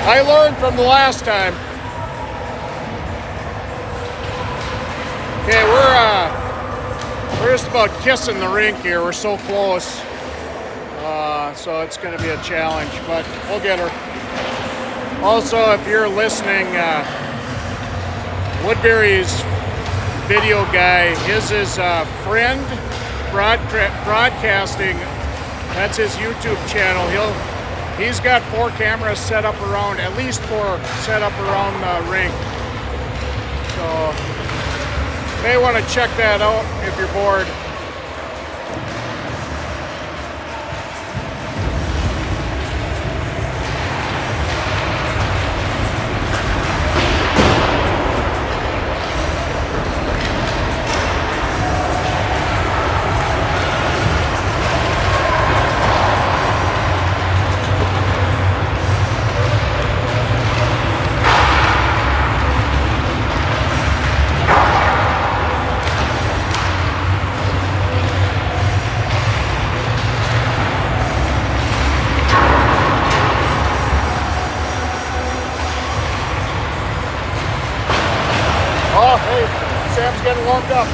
I learned from the last time. Okay, we're just about kissing the rink here. We're so close. So it's going to be a challenge, but we'll get her. Also, if you're listening, Woodbury's video guy is his friend broadcasting. That's his YouTube channel. He's got 4 cameras set up around, at least 4 set up around the rink. So you may want to check that out if you're bored. Oh, hey, Sam's getting warmed up.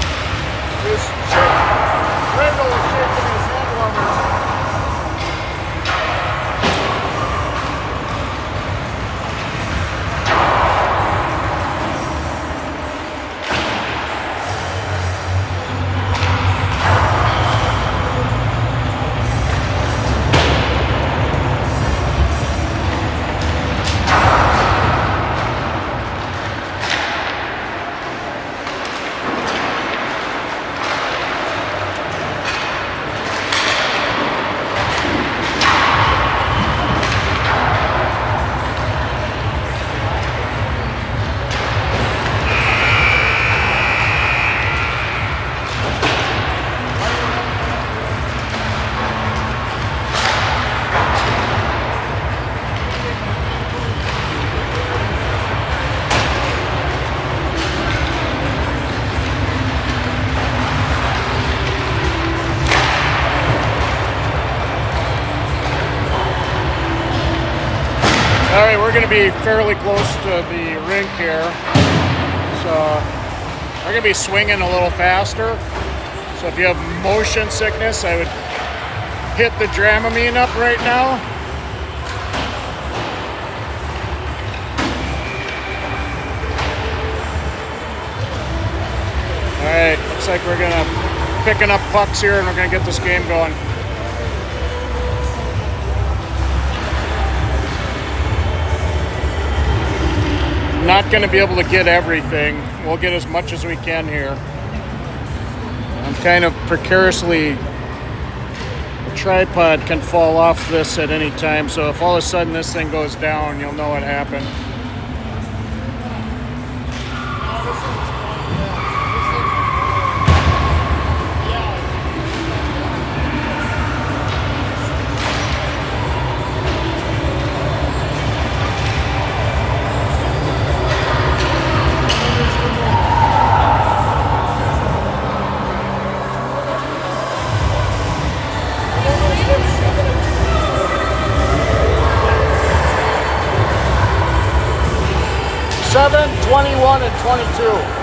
Randall is shaking his hand warmers. All right, we're going to be fairly close to the rink here, so we're going to be swinging a little faster. So if you have motion sickness, I would hit the Dramamine up right now. All right, looks like we're going to picking up pucks here, and we're going to get this game going. Not going to be able to get everything. We'll get as much as we can here. I'm kind of precariously, the tripod can fall off this at any time, so if all of a sudden this thing goes down, you'll know what happened. Seven, 21, and 22.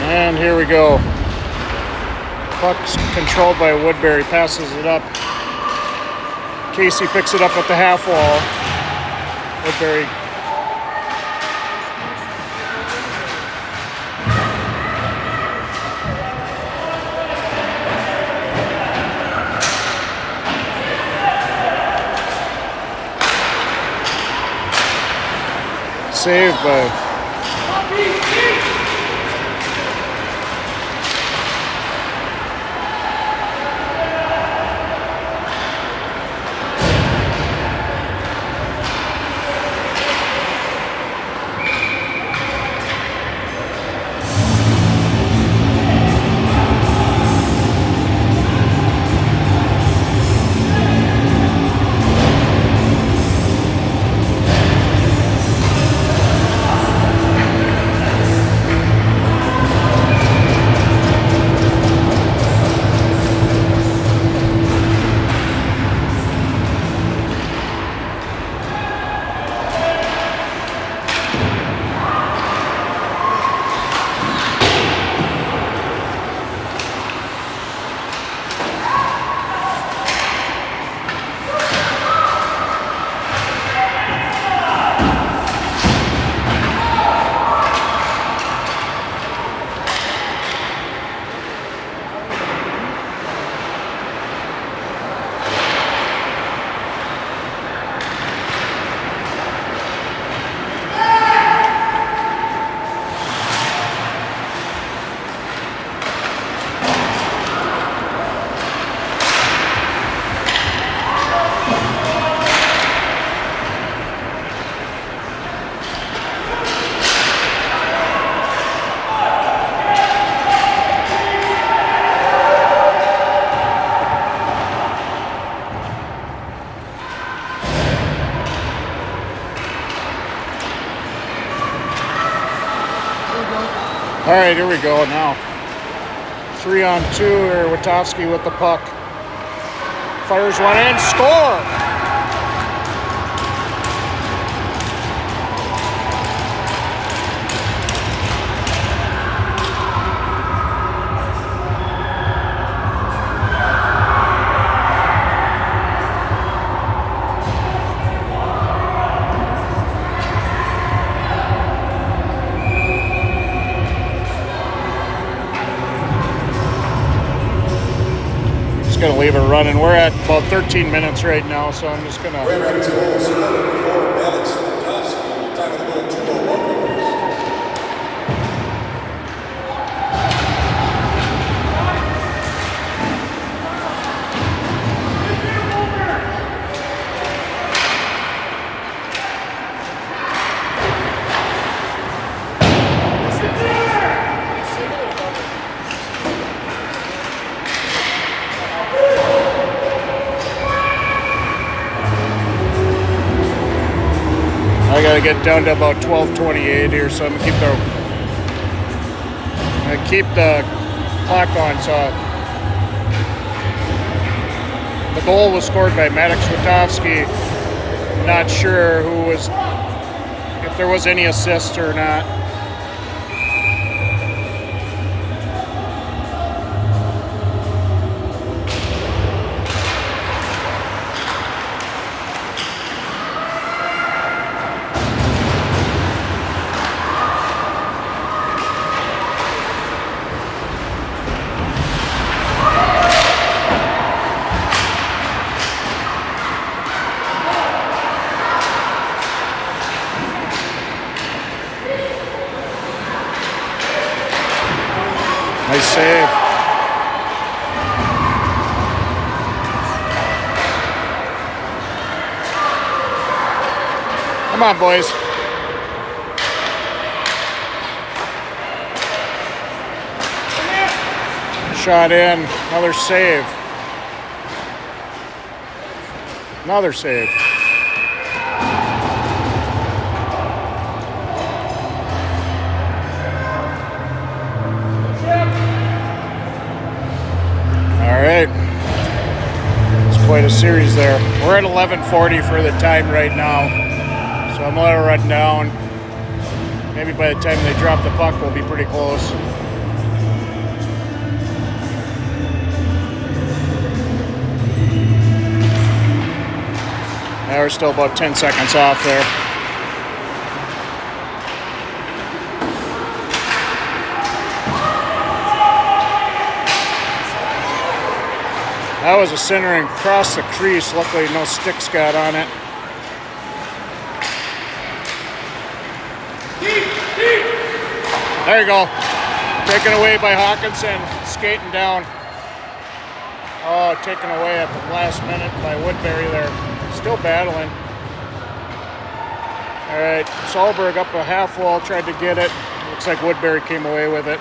And here we go. Puck's controlled by Woodbury, passes it up. Casey picks it up at the half wall. Woodbury. Saved by All right, here we go now. 3-on-2 here, Witowski with the puck. Fires one in, score! Gonna leave it running. We're at about 13 minutes right now, so I'm just gonna. I gotta get down to about 12:28 here, so I'm gonna keep the clock on. So the goal was scored by Maddox Witowski. Not sure if there was any assist or not. Nice save. Come on, boys. Shot in. Another save. Another save. All right, it's quite a series there. We're at 11:40 for the time right now, so I'm gonna let it run down. Maybe by the time they drop the puck, we'll be pretty close. Now we're still about 10 seconds off there. That was a centering across the crease. Luckily, no sticks got on it. There you go. Taken away by Hawkinson, skating down. Oh, taken away at the last minute by Woodbury there. Still battling. All right, Solberg up a half wall, tried to get it. Looks like Woodbury came away with it.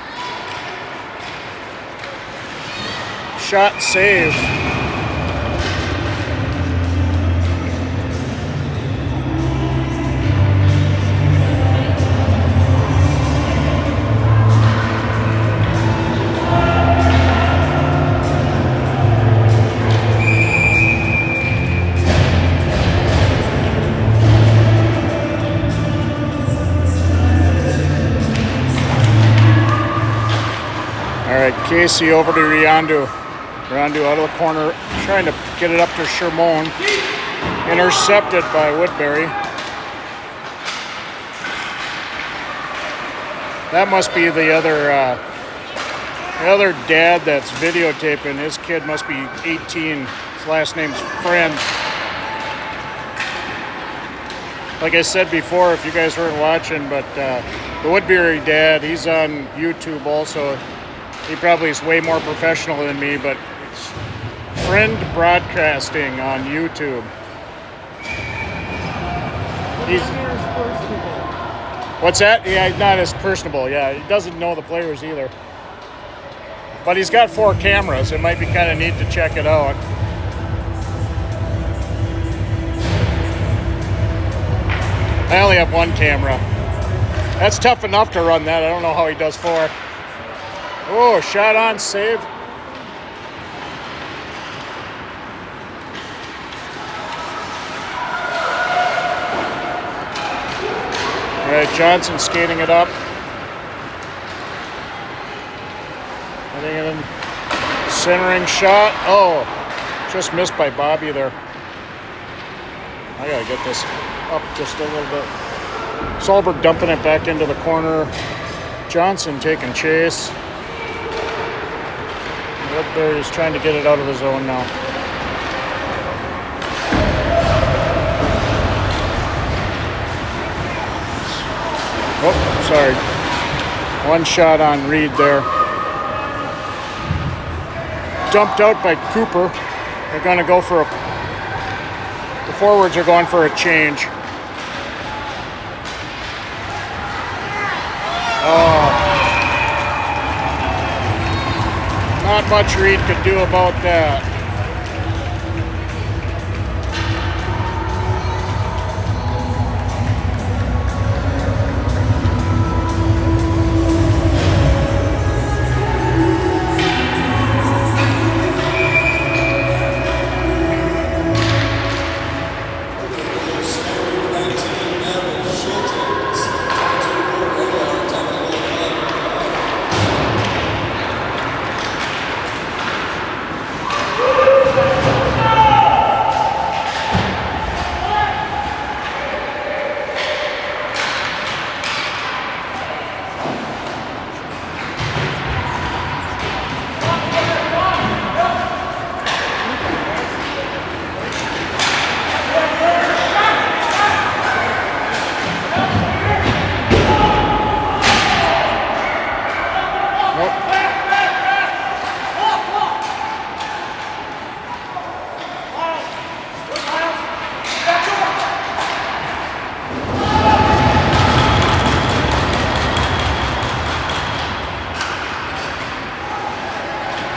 Shot save. All right, Casey over to Riandu. Riandu out of the corner, trying to get it up to Shermone. Intercepted by Woodbury. That must be the other dad that's videotaping. His kid must be 18. His last name's Friend. Like I said before, if you guys weren't watching, but the Woodbury dad, he's on YouTube also. He probably is way more professional than me, but it's Friend Broadcasting on YouTube. What's that? Yeah, he's not as personable. Yeah, he doesn't know the players either. But he's got 4 cameras. It might be kind of neat to check it out. I only have 1 camera. That's tough enough to run that. I don't know how he does 4. Oh, shot on, save. All right, Johnson skating it up. Hitting it in. Centering shot. Oh, just missed by Bobby there. I gotta get this up just a little bit. Solberg dumping it back into the corner. Johnson taking chase. Woodbury is trying to get it out of the zone now. Oh, sorry. One shot on Reed there. Dumped out by Cooper. They're going to go for the forwards are going for a change. Oh. Not much Reed could do about that.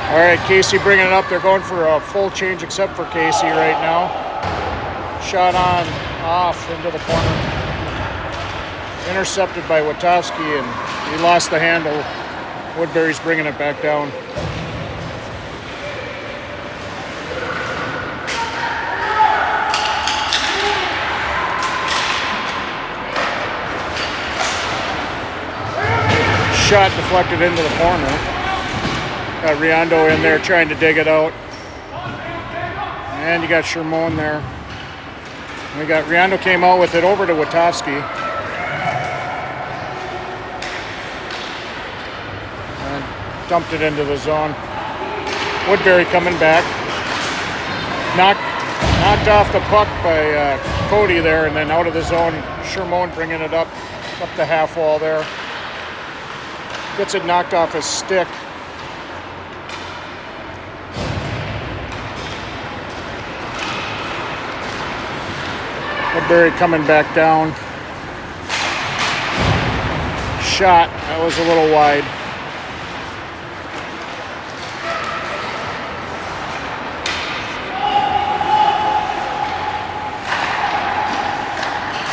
All right, Casey bringing it up. They're going for a full change except for Casey right now. Shot on, off into the corner. Intercepted by Witowski, and he lost the handle. Woodbury's bringing it back down. Shot deflected into the corner. Got Riondo in there trying to dig it out. And you got Shermone there. We got Riondo came out with it over to Witowski. And dumped it into the zone. Woodbury coming back. Knocked off the puck by Cody there, and then out of the zone. Shermone bringing it up the half wall there. Gets it knocked off his stick. Woodbury coming back down. Shot, that was a little wide.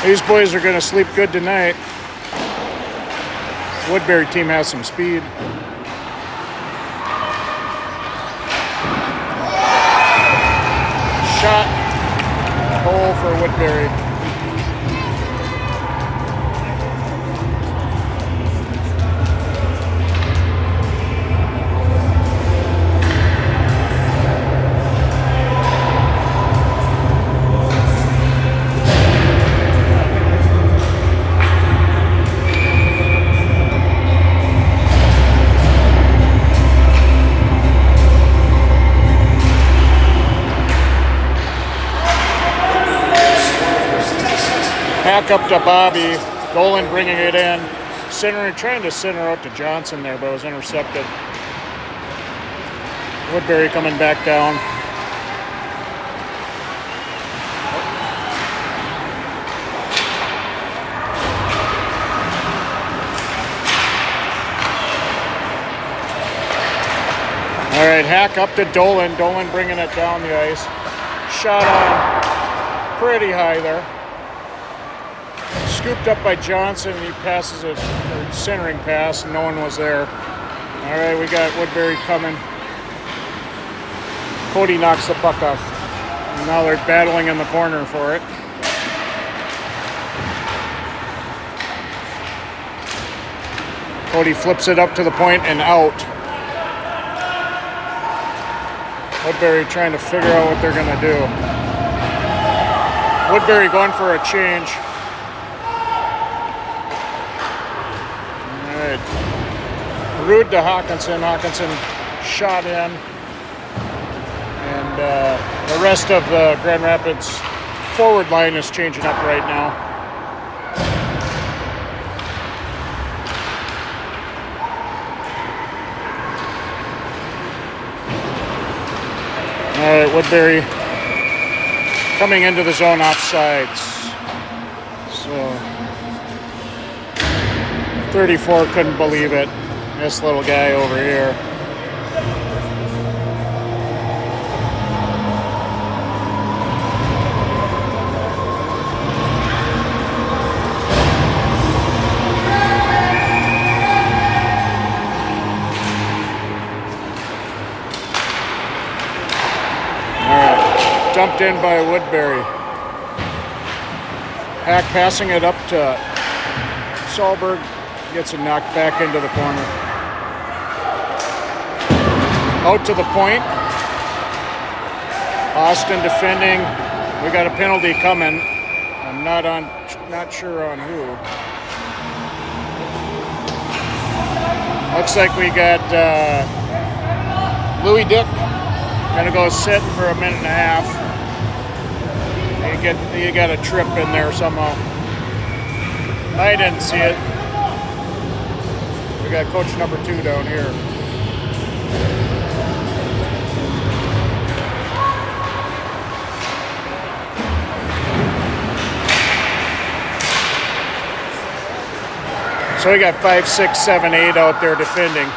These boys are going to sleep good tonight. The Woodbury team has some speed. Shot. Goal for Woodbury. Back up to Bobby. Dolan bringing it in. Trying to center out to Johnson there, but it was intercepted. Woodbury coming back down. All right, Hack up to Dolan. Dolan bringing it down the ice. Shot on pretty high there. Scooped up by Johnson. He passes a centering pass, and no one was there. All right, we got Woodbury coming. Cody knocks the puck off. And now they're battling in the corner for it. Cody flips it up to the point and out. Woodbury trying to figure out what they're going to do. Woodbury going for a change. All right. Rude to Hawkinson. Hawkinson shot in. And the rest of the Grand Rapids forward line is changing up right now. All right, Woodbury coming into the zone offsides. So 34 couldn't believe it. This little guy over here. Dumped in by Woodbury. Hack passing it up to Solberg. Gets it knocked back into the corner. Out to the point. Austin defending. We got a penalty coming. I'm not sure on who. Looks like we got Louis Dick gonna go sit for a minute and a half. You got a trip in there somehow. I didn't see it. We got coach number 2 down here. So we got 5, 6, 7, 8 out there defending.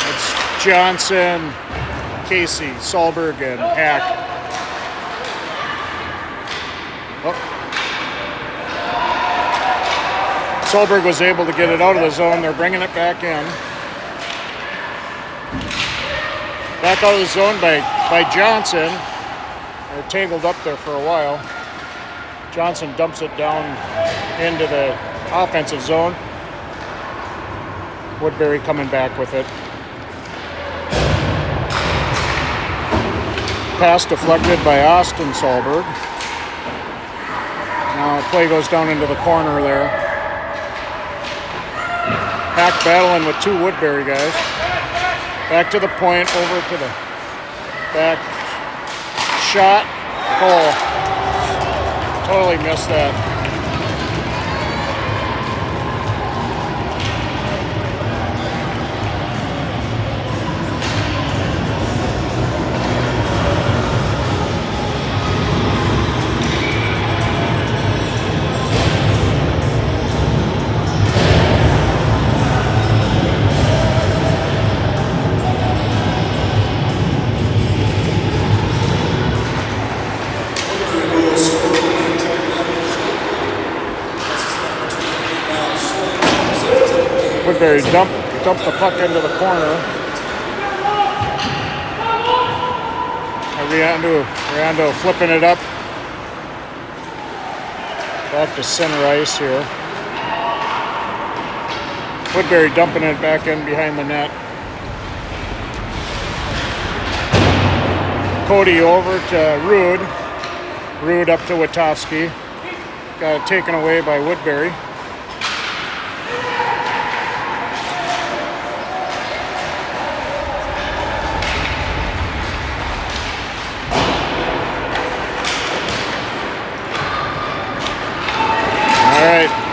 It's Johnson, Casey, Solberg, and Hack. Oh. Solberg was able to get it out of the zone. They're bringing it back in. Back out of the zone by Johnson. They're tangled up there for a while. Johnson dumps it down into the offensive zone. Woodbury coming back with it. Pass deflected by Austin Solberg. Now play goes down into the corner there. Hack battling with 2 Woodbury guys. Back to the point, over to the back. Shot, goal. Totally missed that. Woodbury dumped the puck into the corner. Riando flipping it up. Back to center ice here. Woodbury dumping it back in behind the net. Cody over to Rude. Rude up to Witowski. Got it taken away by Woodbury.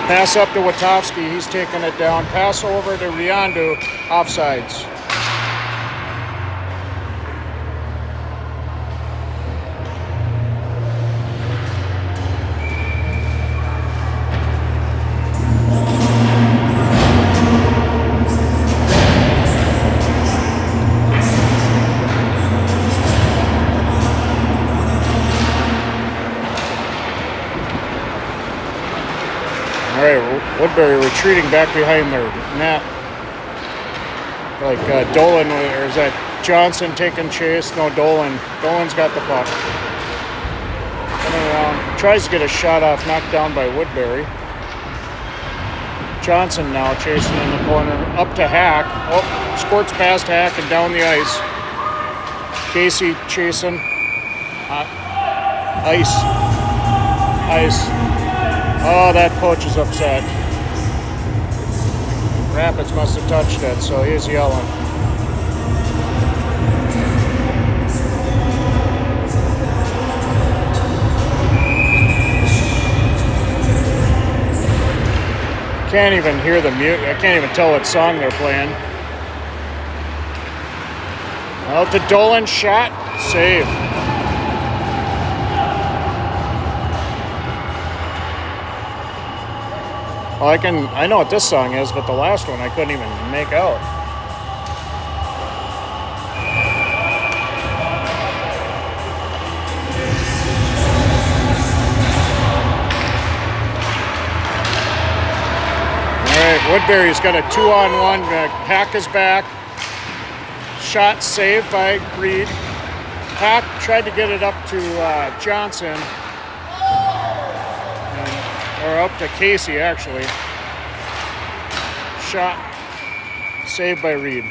Pass up to Witowski, he's taking it down. Pass over to Riandu, offsides. Woodbury retreating back behind their net. Like Dolan, or is that Johnson taking chase? No, Dolan. Dolan's got the puck. Coming around. Tries to get a shot off, knocked down by Woodbury. Johnson now chasing in the corner. Up to Hack. Oh, squirts past Hack and down the ice. Casey chasing. Ice. Oh, that coach is upset. Rapids must have touched it, so he's yelling. Can't even hear the mute. I can't even tell what song they're playing. Out to Dolan, shot, save. Well, I know what this song is, but the last one I couldn't even make out. All right, Woodbury's got a 2-on-1. Hack is back. Shot saved by Reed. Hack tried to get it up to Johnson. Or up to Casey, actually. Shot saved by Reed.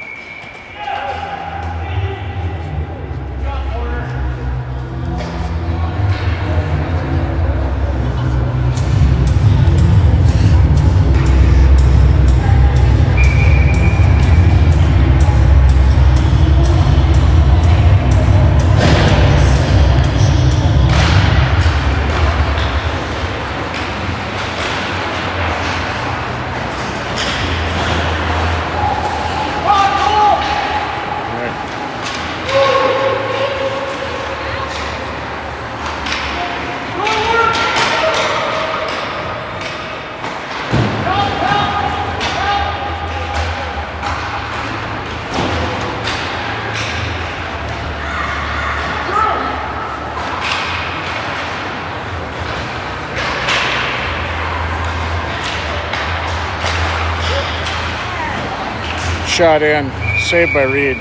Shot in, saved by Reed.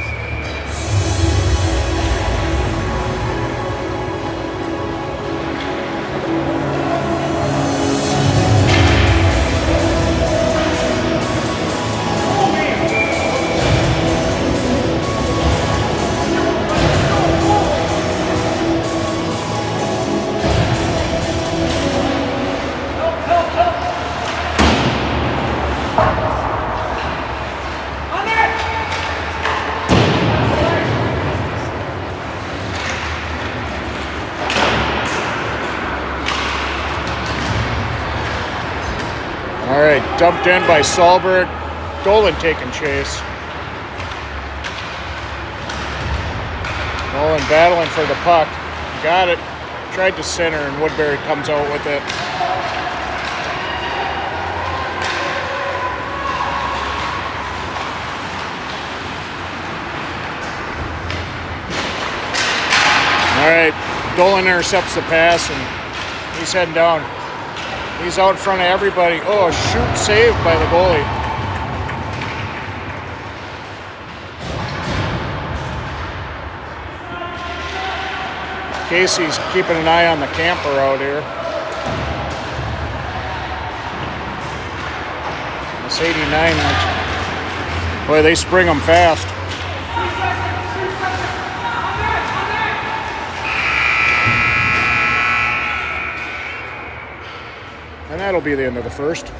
All right, dumped in by Solberg. Dolan taking chase. Dolan battling for the puck. Got it. Tried to center, and Woodbury comes out with it. All right, Dolan intercepts the pass, and he's heading down. He's out in front of everybody. Oh, shoot, saved by the goalie. Casey's keeping an eye on the camper out here. It's 89. Boy, they spring them fast. And that'll be the end of the first.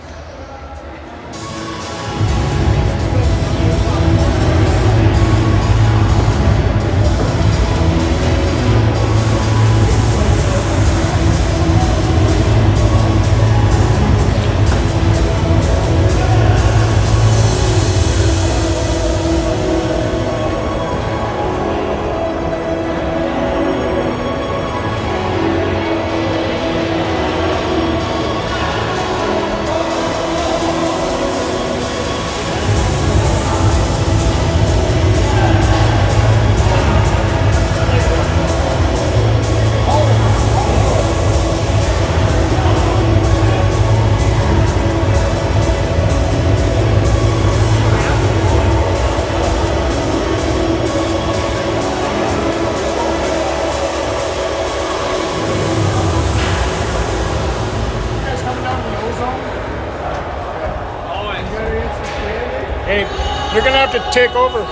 Hey, you're gonna have to take over.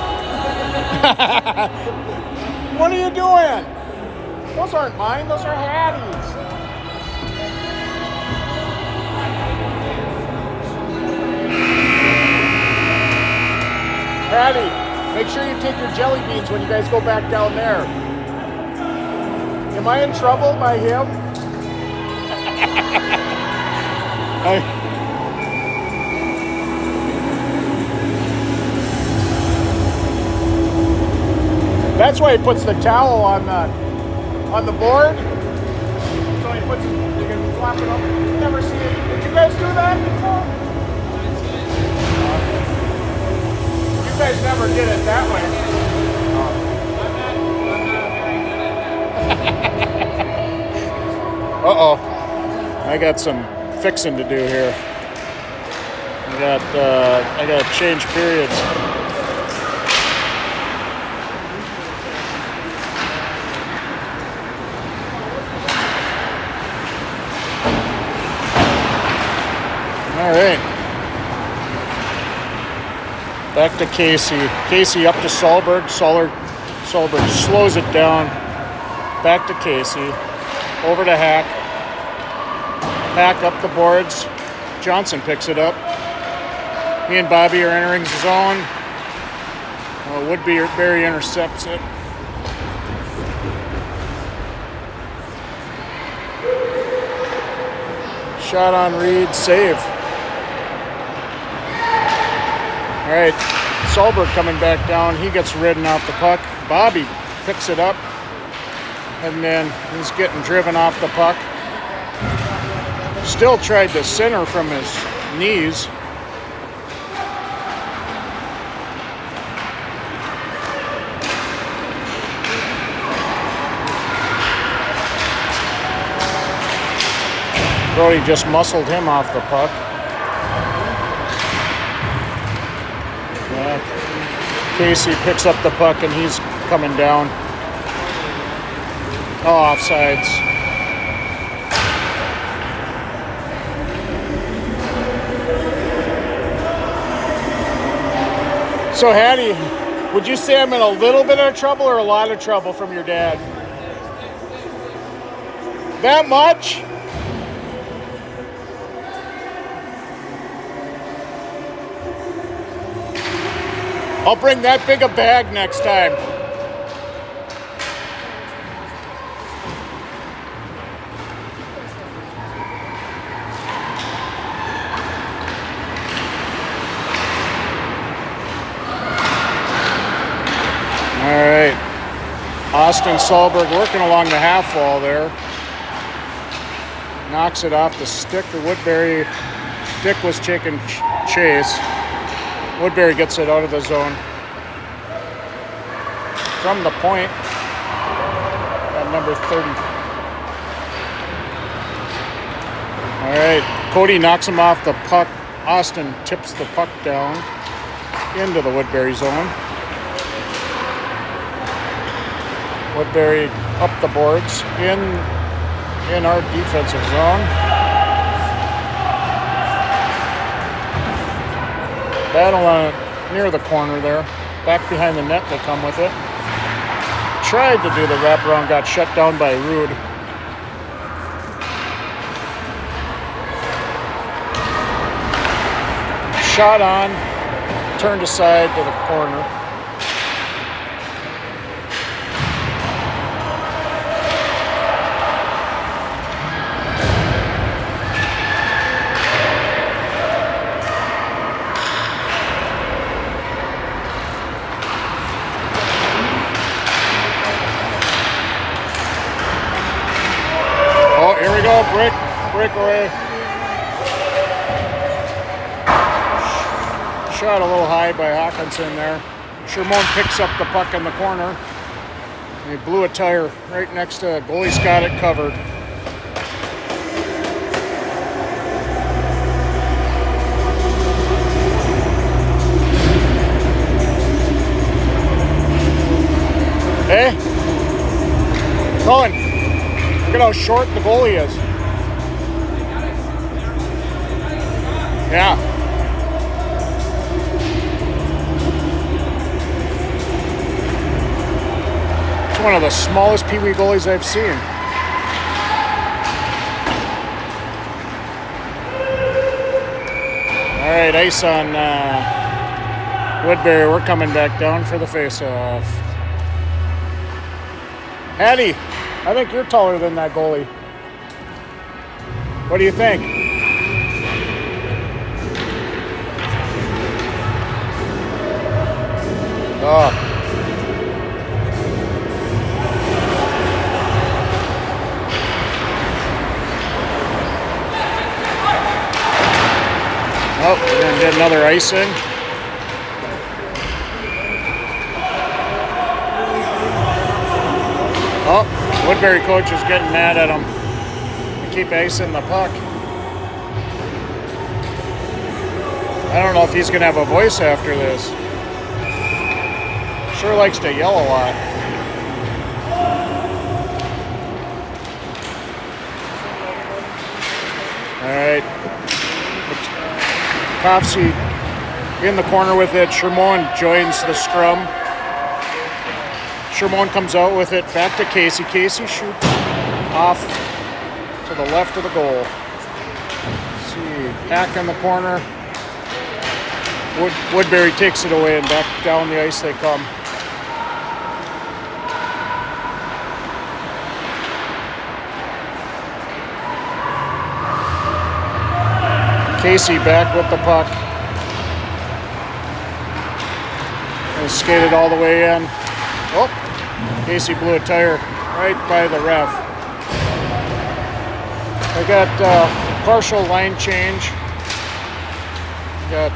What are you doing? Those aren't mine, those are Hattie's. Hattie, make sure you take your jelly beans when you guys go back down there. Am I in trouble by him? That's why he puts the towel on the board. So he puts you can flop it up. Never seen it. Did you guys do that before? You guys never did it that way. Uh-oh. I got some fixing to do here. I got to change periods. All right. Back to Casey. Casey up to Solberg. Solberg slows it down. Back to Casey. Over to Hack. Hack up the boards. Johnson picks it up. He and Bobby are entering the zone. Woodbury intercepts it. Shot on Reed. Save. All right, Solberg coming back down. He gets ridden off the puck. Bobby picks it up, and then he's getting driven off the puck. Still tried to center from his knees. Brody just muscled him off the puck. Casey picks up the puck and he's coming down. Oh, offsides. So Hattie, would you say I'm in a little bit of trouble or a lot of trouble from your dad? That much? I'll bring that big a bag next time. All right. Austin Solberg working along the half wall there. Knocks it off the stick. The Woodbury stick was taking chase. Woodbury gets it out of the zone. From the point at number 30. All right, Cody knocks him off the puck. Austin tips the puck down into the Woodbury zone. Woodbury up the boards in our defensive zone. Battle on it near the corner there. Back behind the net, they come with it. Tried to do the wraparound, got shut down by Rude. Shot on, turned aside to the corner. Breakaway. Shot a little high by Hawkinson there. Shermone picks up the puck in the corner. He blew a tire right next to it. Goalie's got it covered. Hey, Colin, look at how short the goalie is. Yeah. It's one of the smallest Pee Wee goalies I've seen. All right, ice on Woodbury. We're coming back down for the face-off. Hattie, I think you're taller than that goalie. What do you think? Oh. Oh, we're going to get another icing. Oh, Woodbury coach is getting mad at him. They keep icing the puck. I don't know if he's going to have a voice after this. Sure likes to yell a lot. All right. Coffsey in the corner with it. Shermone joins the scrum. Shermone comes out with it back to Casey. Casey shoots off to the left of the goal. Let's see, Hack in the corner. Woodbury takes it away and back down the ice they come. Casey back with the puck. And skated all the way in. Oh, Casey blew a tire right by the ref. I got partial line change. Got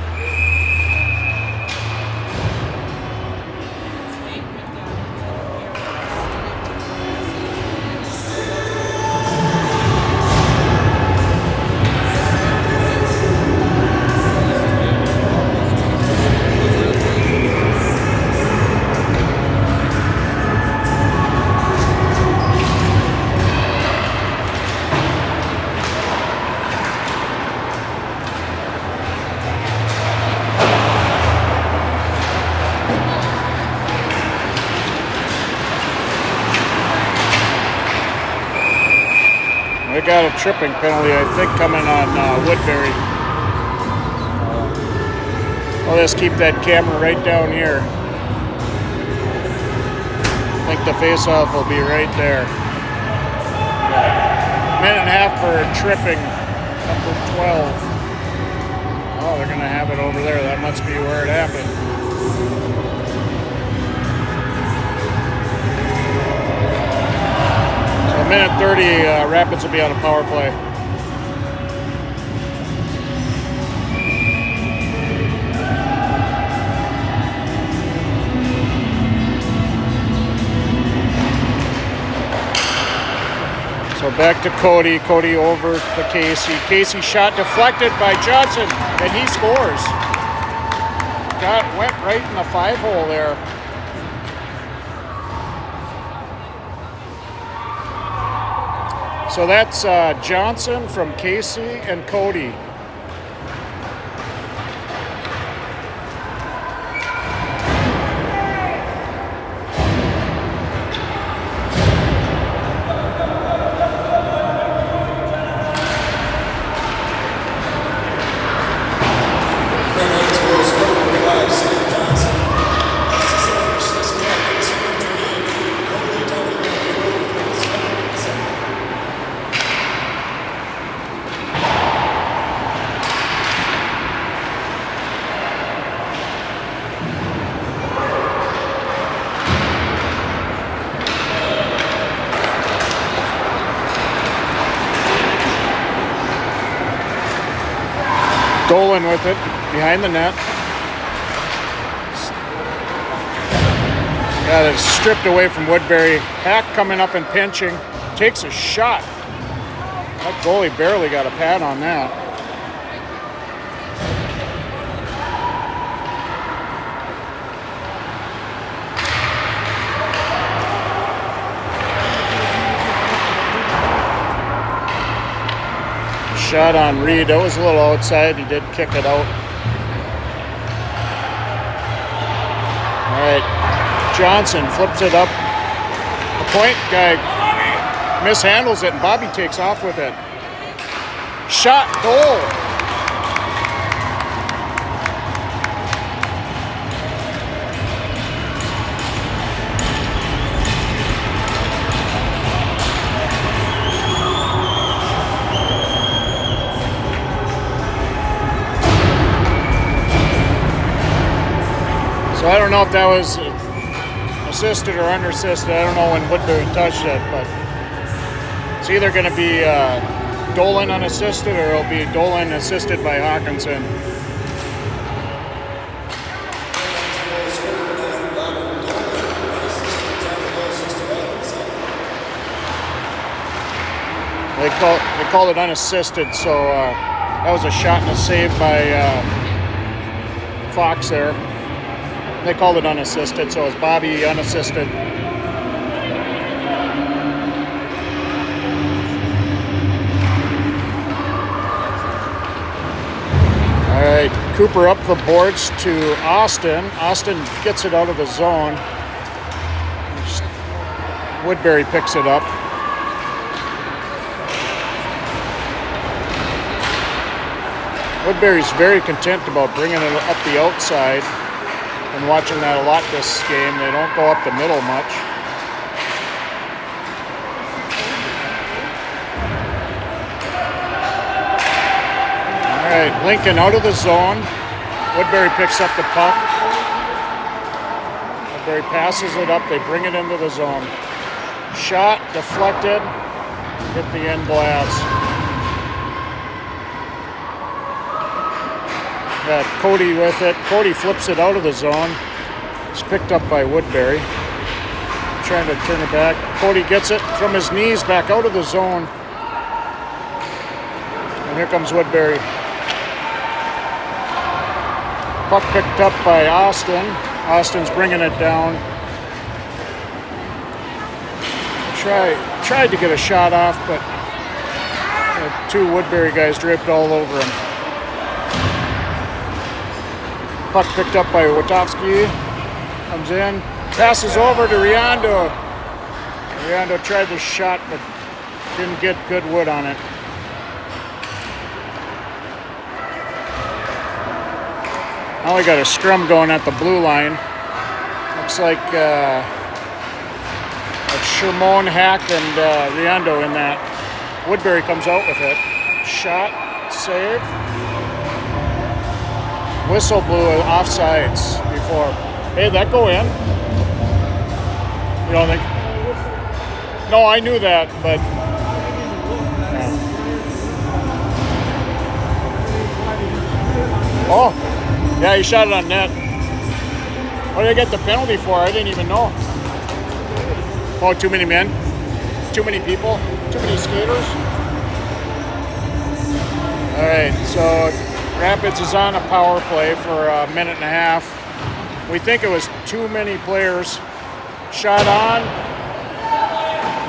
got a tripping penalty, I think, coming on Woodbury. I'll just keep that camera right down here. I think the face-off will be right there. Yeah. Minute and a half for tripping, number 12. Oh, they're going to have it over there. That must be where it happened. So minute 30, Rapids will be on a power play. So back to Cody. Cody over to Casey. Casey shot deflected by Johnson, and he scores. Went right in the 5-hole there. So that's Johnson from Casey and Cody. Dolan with it, behind the net. Got it stripped away from Woodbury. Hack coming up and pinching. Takes a shot. That goalie barely got a pad on that. Shot on Reed. That was a little outside. He did kick it out. All right. Johnson flips it up point guy mishandles it, and Bobby takes off with it. Shot, goal. So I don't know if that was assisted or unassisted. I don't know when Woodbury touched it, but it's either going to be Dolan unassisted or it'll be Dolan assisted by Hawkinson. They called it unassisted, so that was a shot and a save by Fox there. They called it unassisted, so it's Bobby unassisted. All right, Cooper up the boards to Austin. Austin gets it out of the zone. Woodbury picks it up. Woodbury's very content about bringing it up the outside. And watching that a lot this game. They don't go up the middle much. All right, Lincoln out of the zone. Woodbury picks up the puck. Woodbury passes it up. They bring it into the zone. Shot, deflected, hit the end glass. Got Cody with it. Cody flips it out of the zone. It's picked up by Woodbury. Trying to turn it back. Cody gets it from his knees back out of the zone. And here comes Woodbury. Puck picked up by Austin. Austin's bringing it down. Tried to get a shot off, but the two Woodbury guys draped all over him. Puck picked up by Witowski. Comes in. Passes over to Riondo. Riondo tried the shot, but didn't get good wood on it. Now we got a scrum going at the blue line. Looks like it's Shermone, Hack, and Riondo in that. Woodbury comes out with it. Shot, save. Whistle blew offsides before. Hey, that go in? You don't think? No, I knew that, but. Yeah. Oh, yeah, he shot it on net. What did they get the penalty for? I didn't even know. Oh, too many men? Too many people? Too many skaters? All right, so Rapids is on a power play for a minute and a half. We think it was too many players. Shot on.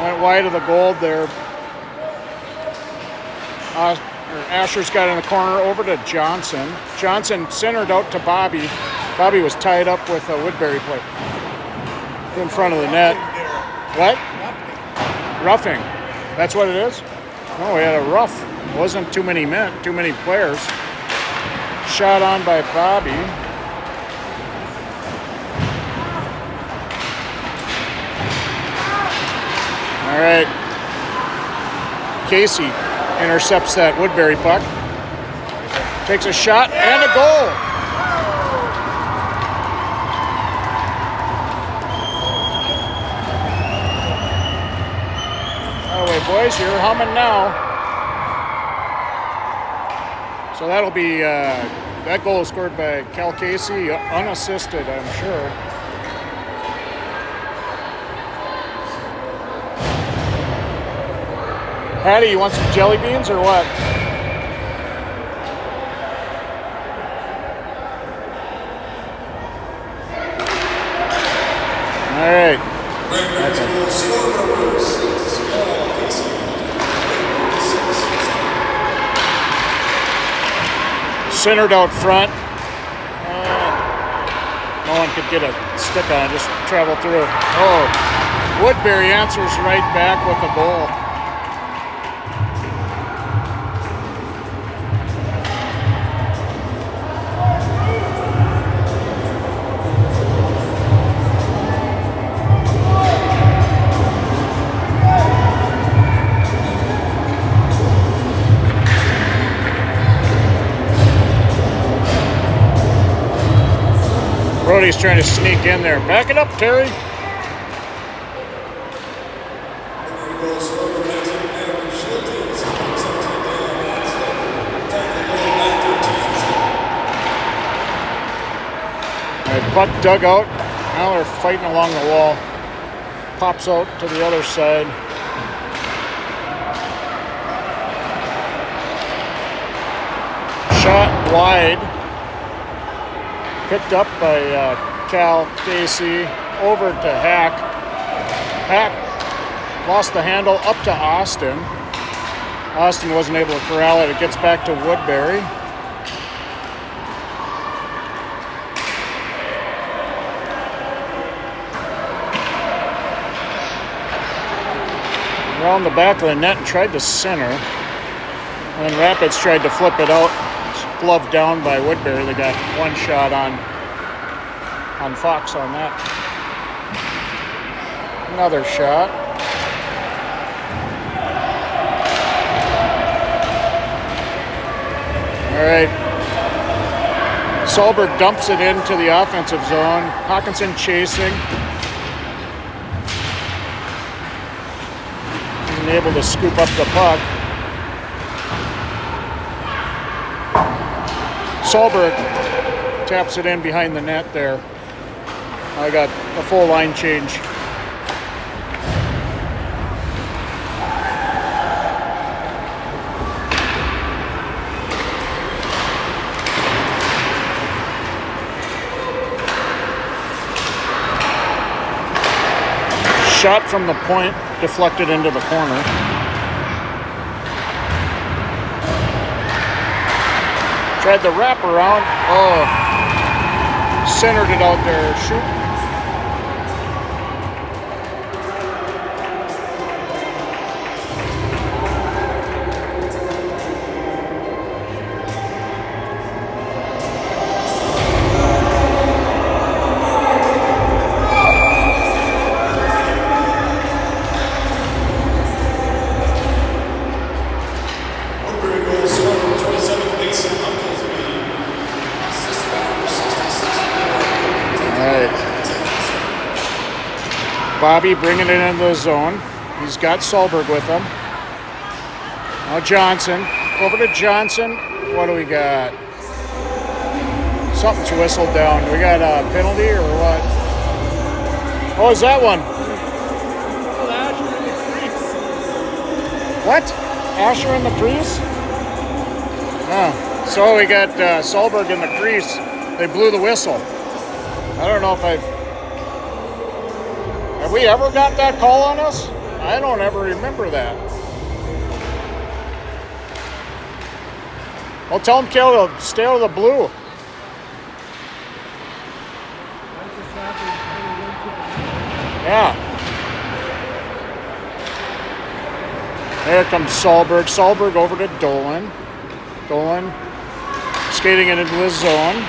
Went wide of the goal there. Asher's got in the corner over to Johnson. Johnson centered out to Bobby. Bobby was tied up with a Woodbury play in front of the net. What? Roughing. That's what it is? No, we had a rough. It wasn't too many men, too many players. Shot on by Bobby. All right. Casey intercepts that Woodbury puck. Takes a shot and a goal. All right, boys, you're humming now. So that'll be, that goal is scored by Cal Casey, unassisted, I'm sure. Patty, you want some jelly beans or what? All right. Centered out front. No one could get a stick on it, just travel through. Oh. Woodbury answers right back with a goal. Brody's trying to sneak in there. Back it up, Terry. Puck dug out. Now they're fighting along the wall. Pops out to the other side. Shot wide. Picked up by Cal Casey. Over to Hack. Hack lost the handle up to Austin. Austin wasn't able to corral it. It gets back to Woodbury. Around the back of the net and tried to center. And then Rapids tried to flip it out. Gloved down by Woodbury. They got one shot on Fox on that. Another shot. All right. Solberg dumps it into the offensive zone. Hawkinson chasing. Able to scoop up the puck. Solberg taps it in behind the net there. I got a full line change. Shot from the point, deflected into the corner. Tried the wraparound. Oh, centered it out there. Shoot. Bobby bringing it into the zone. He's got Solberg with him. Now Johnson. Over to Johnson. What do we got? Something's whistled down. We got a penalty or what? Oh, is that one? What? Asher in the crease? Oh, so we got Solberg in the crease. They blew the whistle. I don't know if Have we ever got that call on us? I don't ever remember that. Well, tell him, Kel, to stay out of the blue. Yeah. There comes Solberg. Solberg over to Dolan. Dolan skating it into the zone.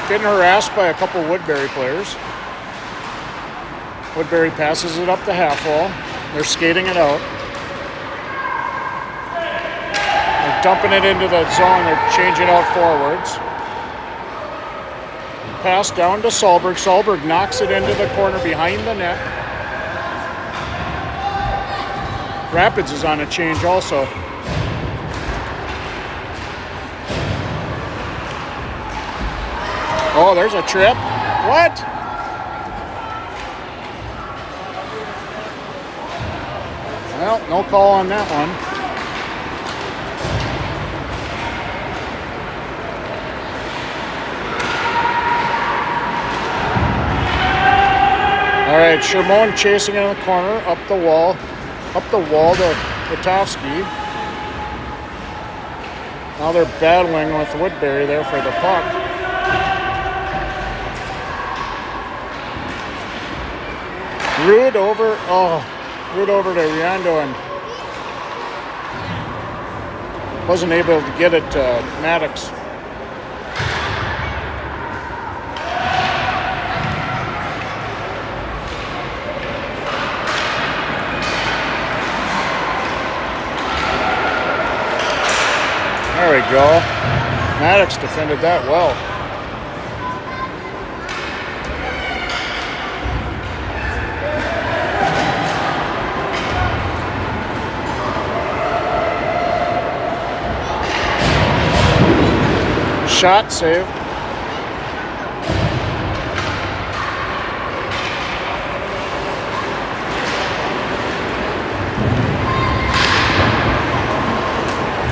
Getting harassed by a couple Woodbury players. Woodbury passes it up the half wall. They're skating it out. They're dumping it into the zone. They're changing out forwards. Pass down to Solberg. Solberg knocks it into the corner behind the net. Rapids is on a change also. Oh, there's a trip. What? Well, no call on that one. All right, Shermone chasing in the corner, up the wall to Witkowski. Now they're battling with Woodbury there for the puck. Rude over, Rude over to Riondo and wasn't able to get it to Maddox. There we go. Maddox defended that well. Shot save.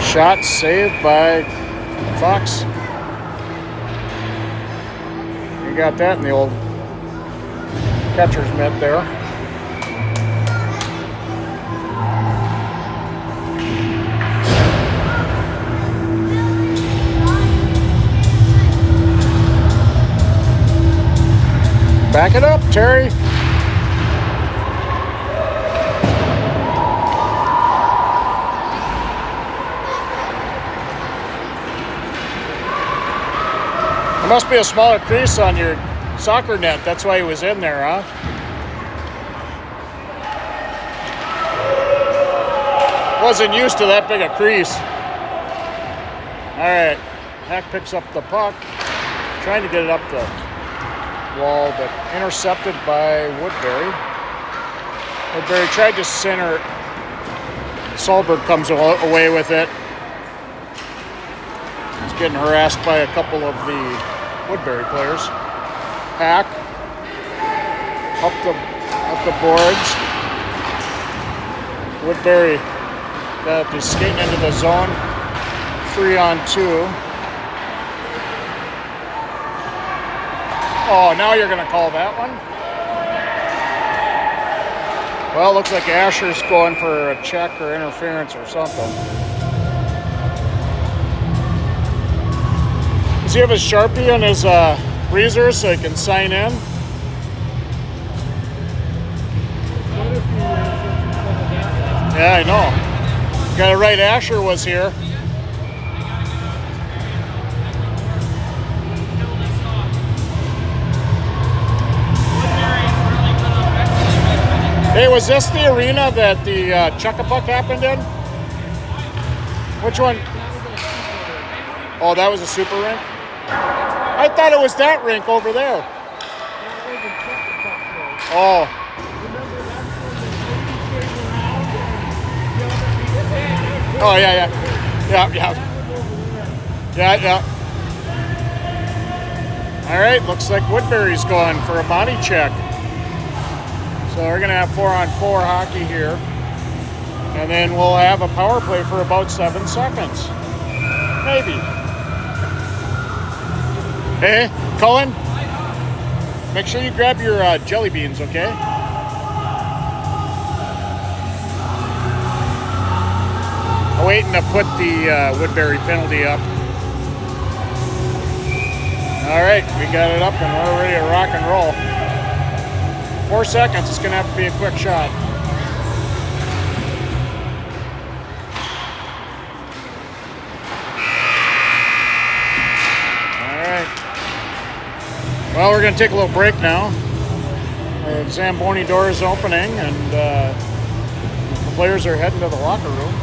Shot saved by Fox. You got that in the old catcher's mitt there. Back it up, Terry. There must be a smaller crease on your soccer net. That's why he was in there, huh? Wasn't used to that big a crease. All right, Hack picks up the puck, trying to get it up the wall, but intercepted by Woodbury. Woodbury tried to center. Solberg comes away with it. He's getting harassed by a couple of the Woodbury players. Hack up the boards. Woodbury is skating into the zone. 3-on-2. Oh, now you're going to call that one? Well, looks like Asher's going for a check or interference or something. Does he have his Sharpie on his breezer so he can sign in? Yeah, I know. Got it right, Asher was here. Hey, was this the arena that the Chuck-a-Puck happened in? Which one? Oh, that was a super rink? I thought it was that rink over there. Oh. Oh, yeah. Yeah. All right, looks like Woodbury's going for a body check. So we're going to have 4-on-4 hockey here. And then we'll have a power play for about 7 seconds. Maybe. Hey, Cullen, make sure you grab your jelly beans, okay? I'm waiting to put the Woodbury penalty up. All right, we got it up and we're ready to rock and roll. 4 seconds, it's gonna have to be a quick shot. All right. Well, we're gonna take a little break now. The Zamboni door is opening and the players are heading to the locker room.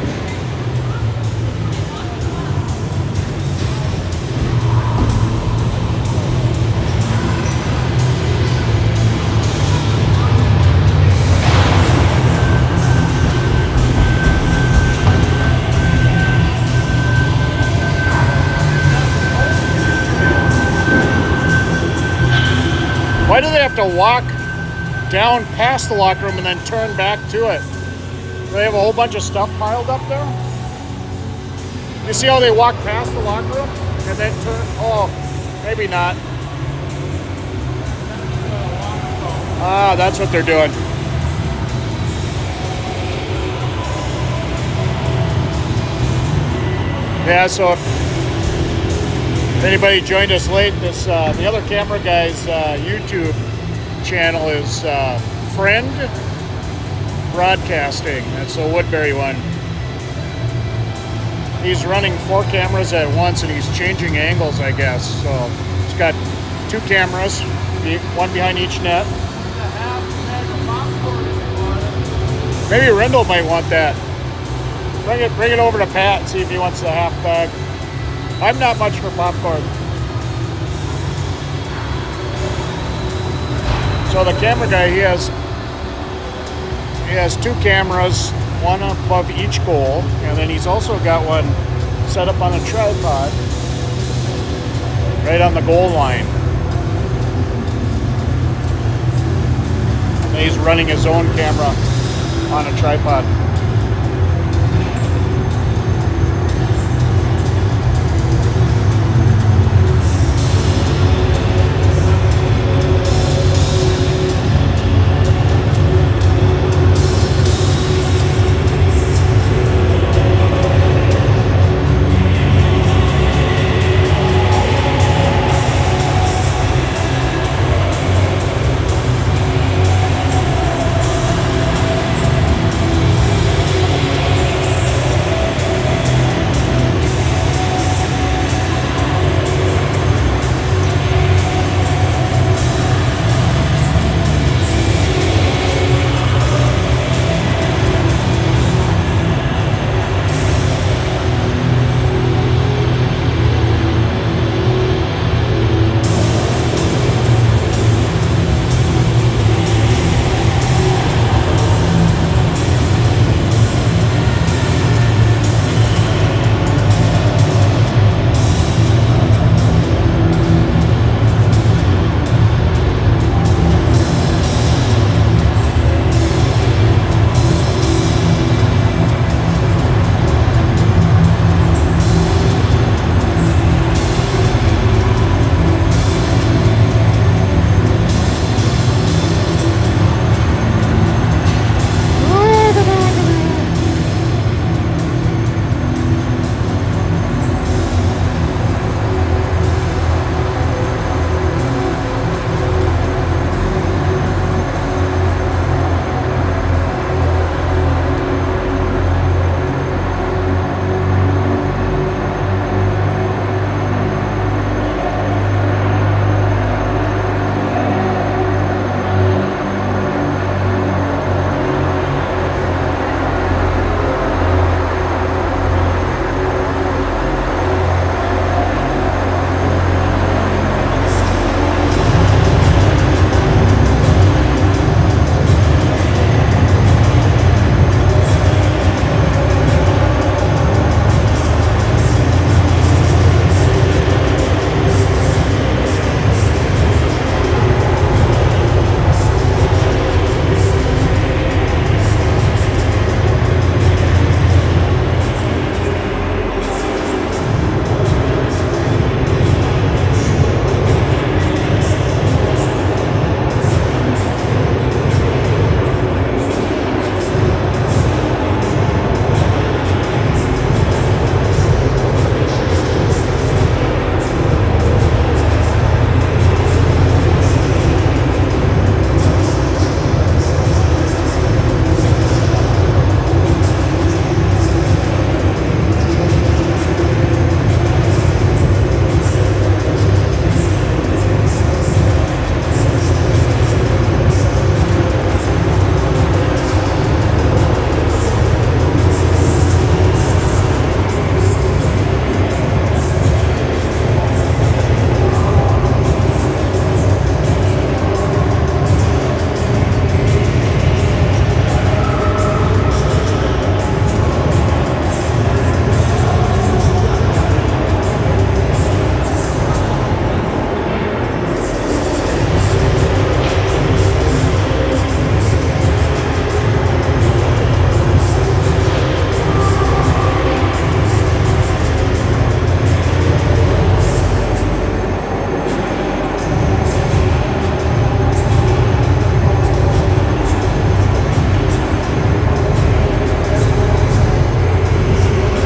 Why do they have to walk down past the locker room and then turn back to it? Do they have a whole bunch of stuff piled up there? You see how they walk past the locker room and then turn? Oh, maybe not. Ah, that's what they're doing. Yeah, so if anybody joined us late, this the other camera guy's YouTube channel is Friend Broadcasting. That's the Woodbury one. He's running 4 cameras at once and he's changing angles, I guess. So he's got 2 cameras, one behind each net. Maybe Rendell might want that. Bring it over to Pat and see if he wants the half bag. I'm not much for popcorn. So the camera guy, he has 2 cameras, one above each goal, and then he's also got one set up on a tripod right on the goal line. And he's running his own camera on a tripod.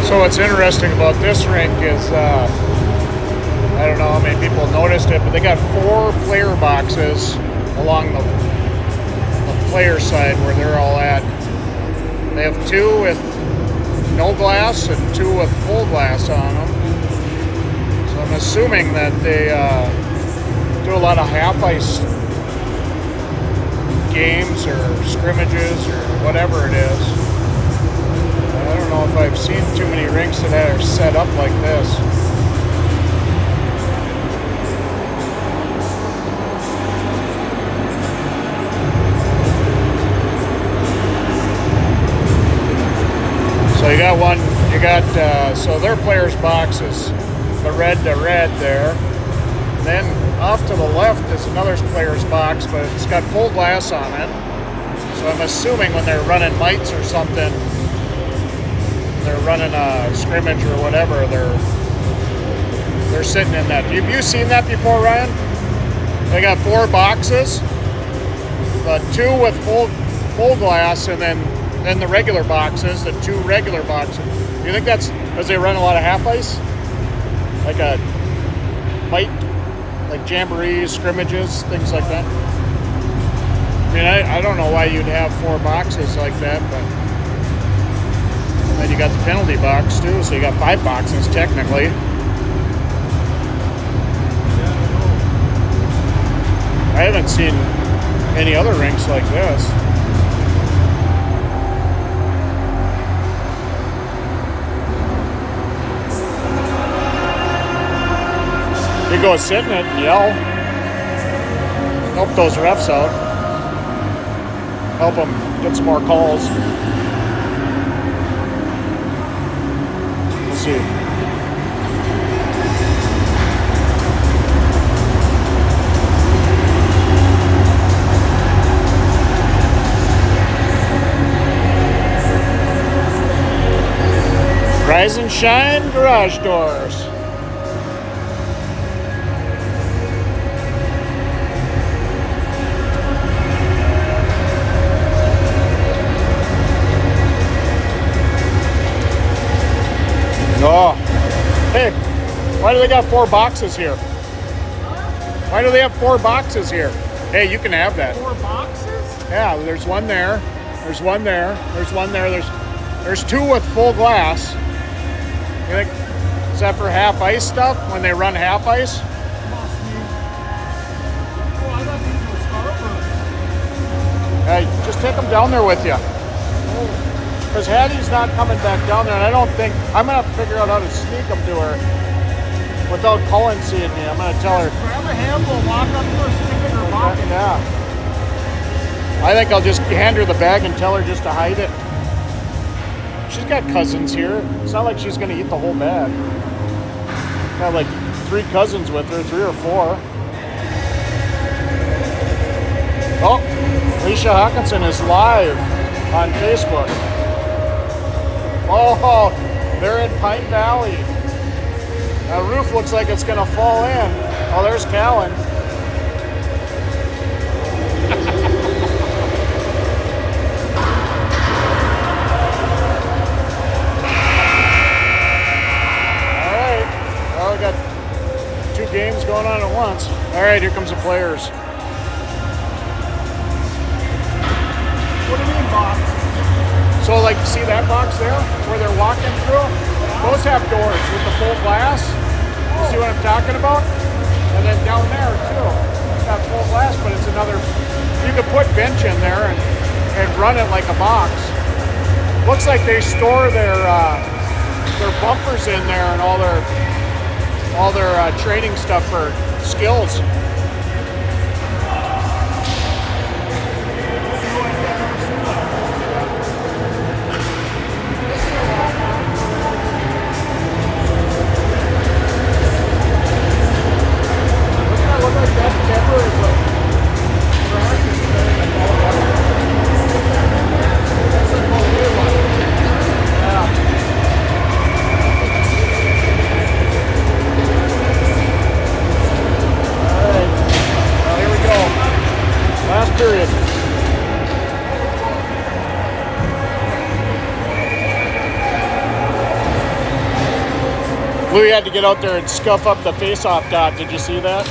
So what's interesting about this rink is, I don't know how many people noticed it, but they got 4 player boxes along the player side where they're all at. They have 2 with no glass and 2 with full glass on them. So I'm assuming that they do a lot of half-ice games or scrimmages or whatever it is. I don't know if I've seen too many rinks that are set up like this. So you got one, so their players' box is the red to red there. Then off to the left is another player's box, but it's got full glass on it. So I'm assuming when they're running mites or something, they're running a scrimmage or whatever, they're sitting in that. Have you seen that before, Ryan? They got 4 boxes, the 2 with full glass, and then the regular boxes, the 2 regular boxes. Do you think that's because they run a lot of half ice, like a mite, like jamborees, scrimmages, things like that? I mean, I don't know why you'd have 4 boxes like that, but then you got the penalty box too, so you got 5 boxes technically. I haven't seen any other rinks like this. You go sit in it and yell. Help those refs out. Help them get some more calls. We'll see. Rise and shine garage doors. Oh, hey, why do they got 4 boxes here? Why do they have 4 boxes here? Hey, you can have that. 4 boxes? Yeah, there's one there. There's one there. There's one there. There's 2 with full glass. You think, is that for half ice stuff when they run half ice? Must be. Oh, I thought these were Starburst. Hey, just take them down there with you. Because Hattie's not coming back down there, and I don't think, I'm going to have to figure out how to sneak them to her without Colin seeing me. I'm going to tell her. Grab a handle, walk up to her, stick it in her pocket. Yeah. I think I'll just hand her the bag and tell her just to hide it. She's got cousins here. It's not like she's going to eat the whole bag. Got like 3 cousins with her, 3 or 4. Oh, Alicia Hawkinson is live on Facebook. Oh, they're in Pine Valley. That roof looks like it's going to fall in. Oh, there's Callan. All right. Well, we got 2 games going on at once. All right, here comes the players. What do you mean, box? So, like, see that box there where they're walking through? Those have doors with the full glass. You see what I'm talking about? And then down there, too. It's got full glass, but it's another... You could put bench in there and run it like a box. Looks like they store their bumpers in there and all their training stuff for skills. Period. Louis had to get out there and scuff up the face-off dot. Did you see that?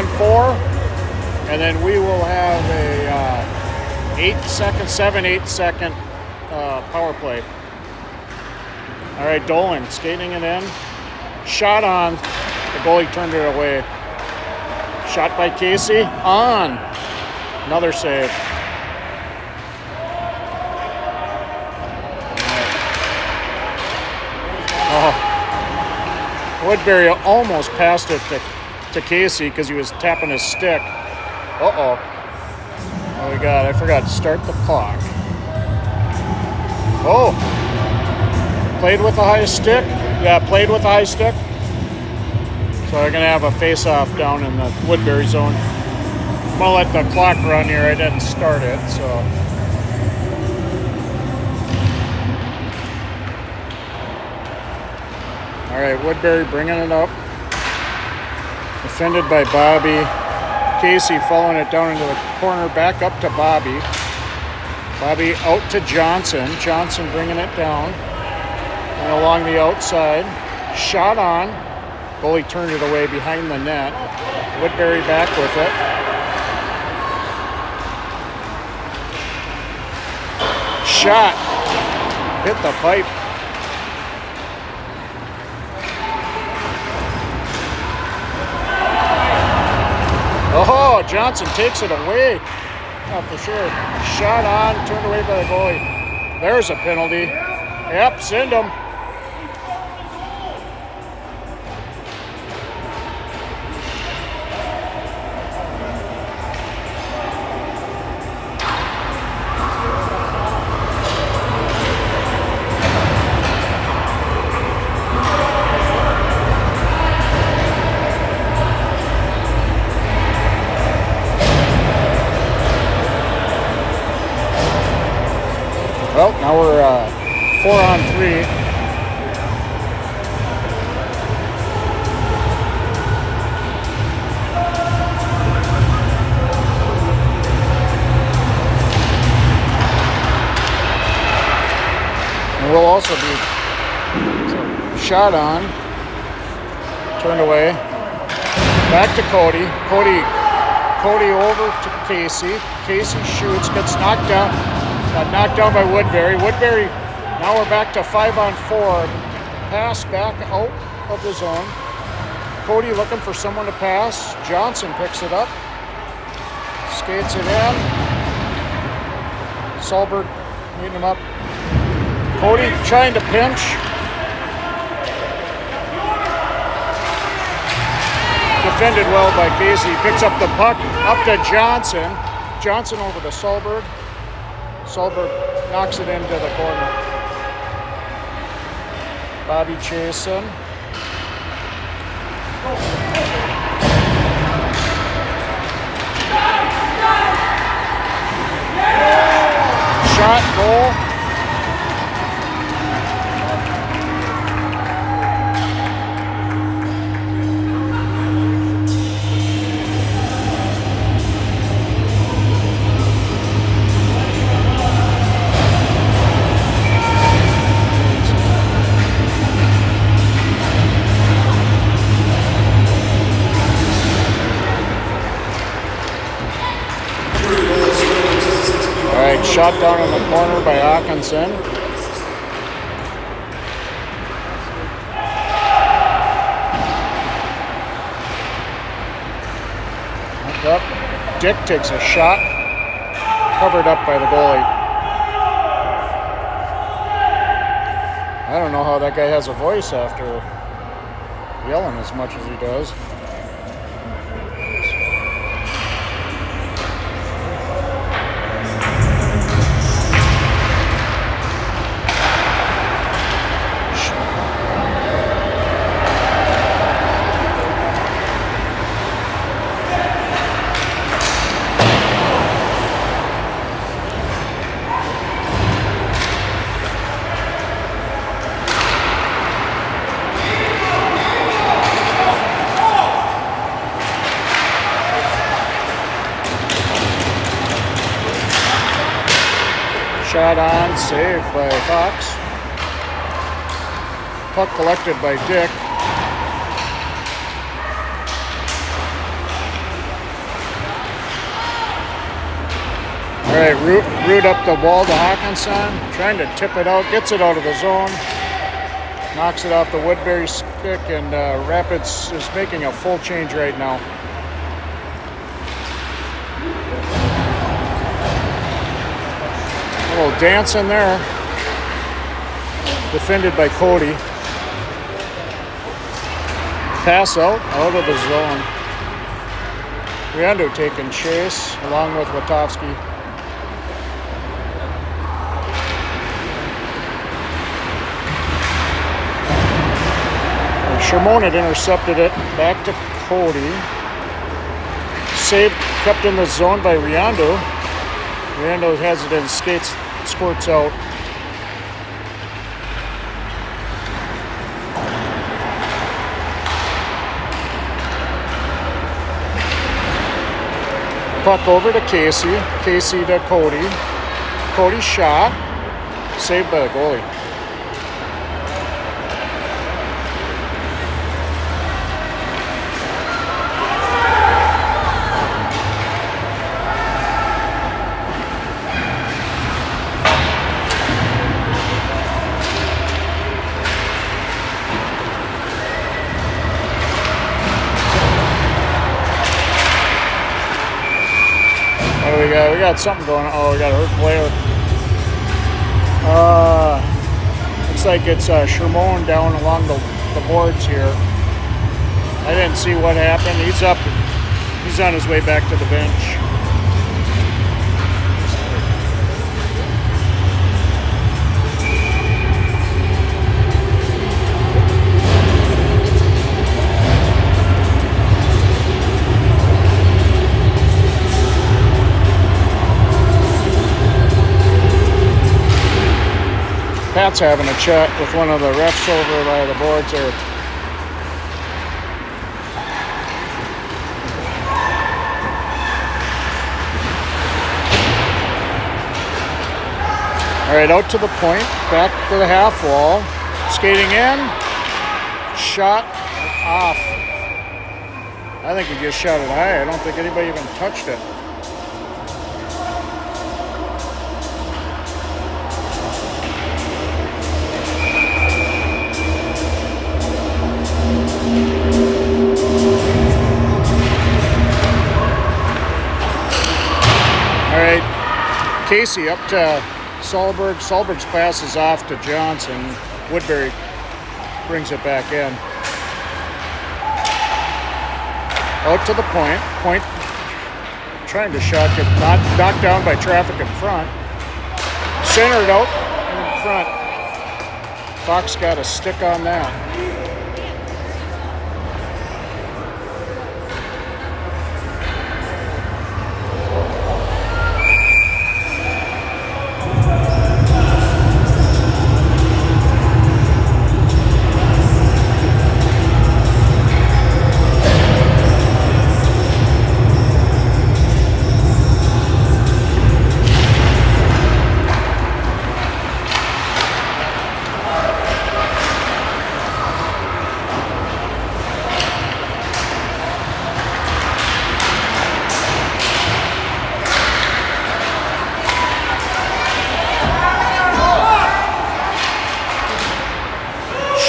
on 4, and then we will have a 7-8 second power play. All right, Dolan skating it in. Shot on. The goalie turned it away. Shot by Casey. On. Another save. Oh. Woodbury almost passed it to Casey because he was tapping his stick. Uh-oh. Oh, I forgot to start the clock. Oh. Played with a high stick? Yeah, played with a high stick. So they're going to have a face-off down in the Woodbury zone. I'm going to let the clock run here. I didn't start it, so. All right, Woodbury bringing it up. Defended by Bobby. Casey following it down into the corner, back up to Bobby. Bobby out to Johnson. Johnson bringing it down. And along the outside. Shot on. Goalie turned it away behind the net. Woodbury back with it. Shot. Hit the pipe. Oh, Johnson takes it away. Oh, for sure. Shot on, turned away by the goalie. There's a penalty. Yep, send him. Well, now we're 4-on-3. And we'll also be shot on, turned away, back to Cody. Cody over to Casey. Casey shoots, gets knocked down. Got knocked down by Woodbury. Woodbury, now we're back to 5-on-4. Pass back out of the zone. Cody looking for someone to pass. Johnson picks it up. Skates it in. Solberg meeting him up. Cody trying to pinch. Defended well by Casey. Picks up the puck up to Johnson. Johnson over to Solberg. Solberg knocks it into the corner. Bobby chasing. Shot, goal. Shot down in the corner by Hawkinson. Up. Dick takes a shot. Covered up by the goalie. I don't know how that guy has a voice after yelling as much as he does. Shot on, saved by Fox. Puck collected by Dick. All right, root up the wall to Hawkinson, trying to tip it out, gets it out of the zone, knocks it off the Woodbury stick, and Rapids is making a full change right now. A little dance in there, defended by Cody. Pass out of the zone. Riando taking chase along with Witowski. Shermone had intercepted it back to Cody. Saved, kept in the zone by Riando. Riando has it in, skates, squirts out. Puck over to Casey. Casey to Cody. Cody shot. Saved by the goalie. We got something going on. Oh, we got a hurt player. Looks like it's Shermone down along the boards here. I didn't see what happened. He's up. He's on his way back to the bench. Pat's having a chat with one of the refs over by the boards there. All right, out to the point, back to the half wall, skating in, shot off. I think he just shot it high. I don't think anybody even touched it. All right, Casey up to Solberg. Solberg's pass is off to Johnson. Woodbury brings it back in. Out to the point. Point trying to shot, get knocked down by traffic in front. Centered out in front. Fox got a stick on that.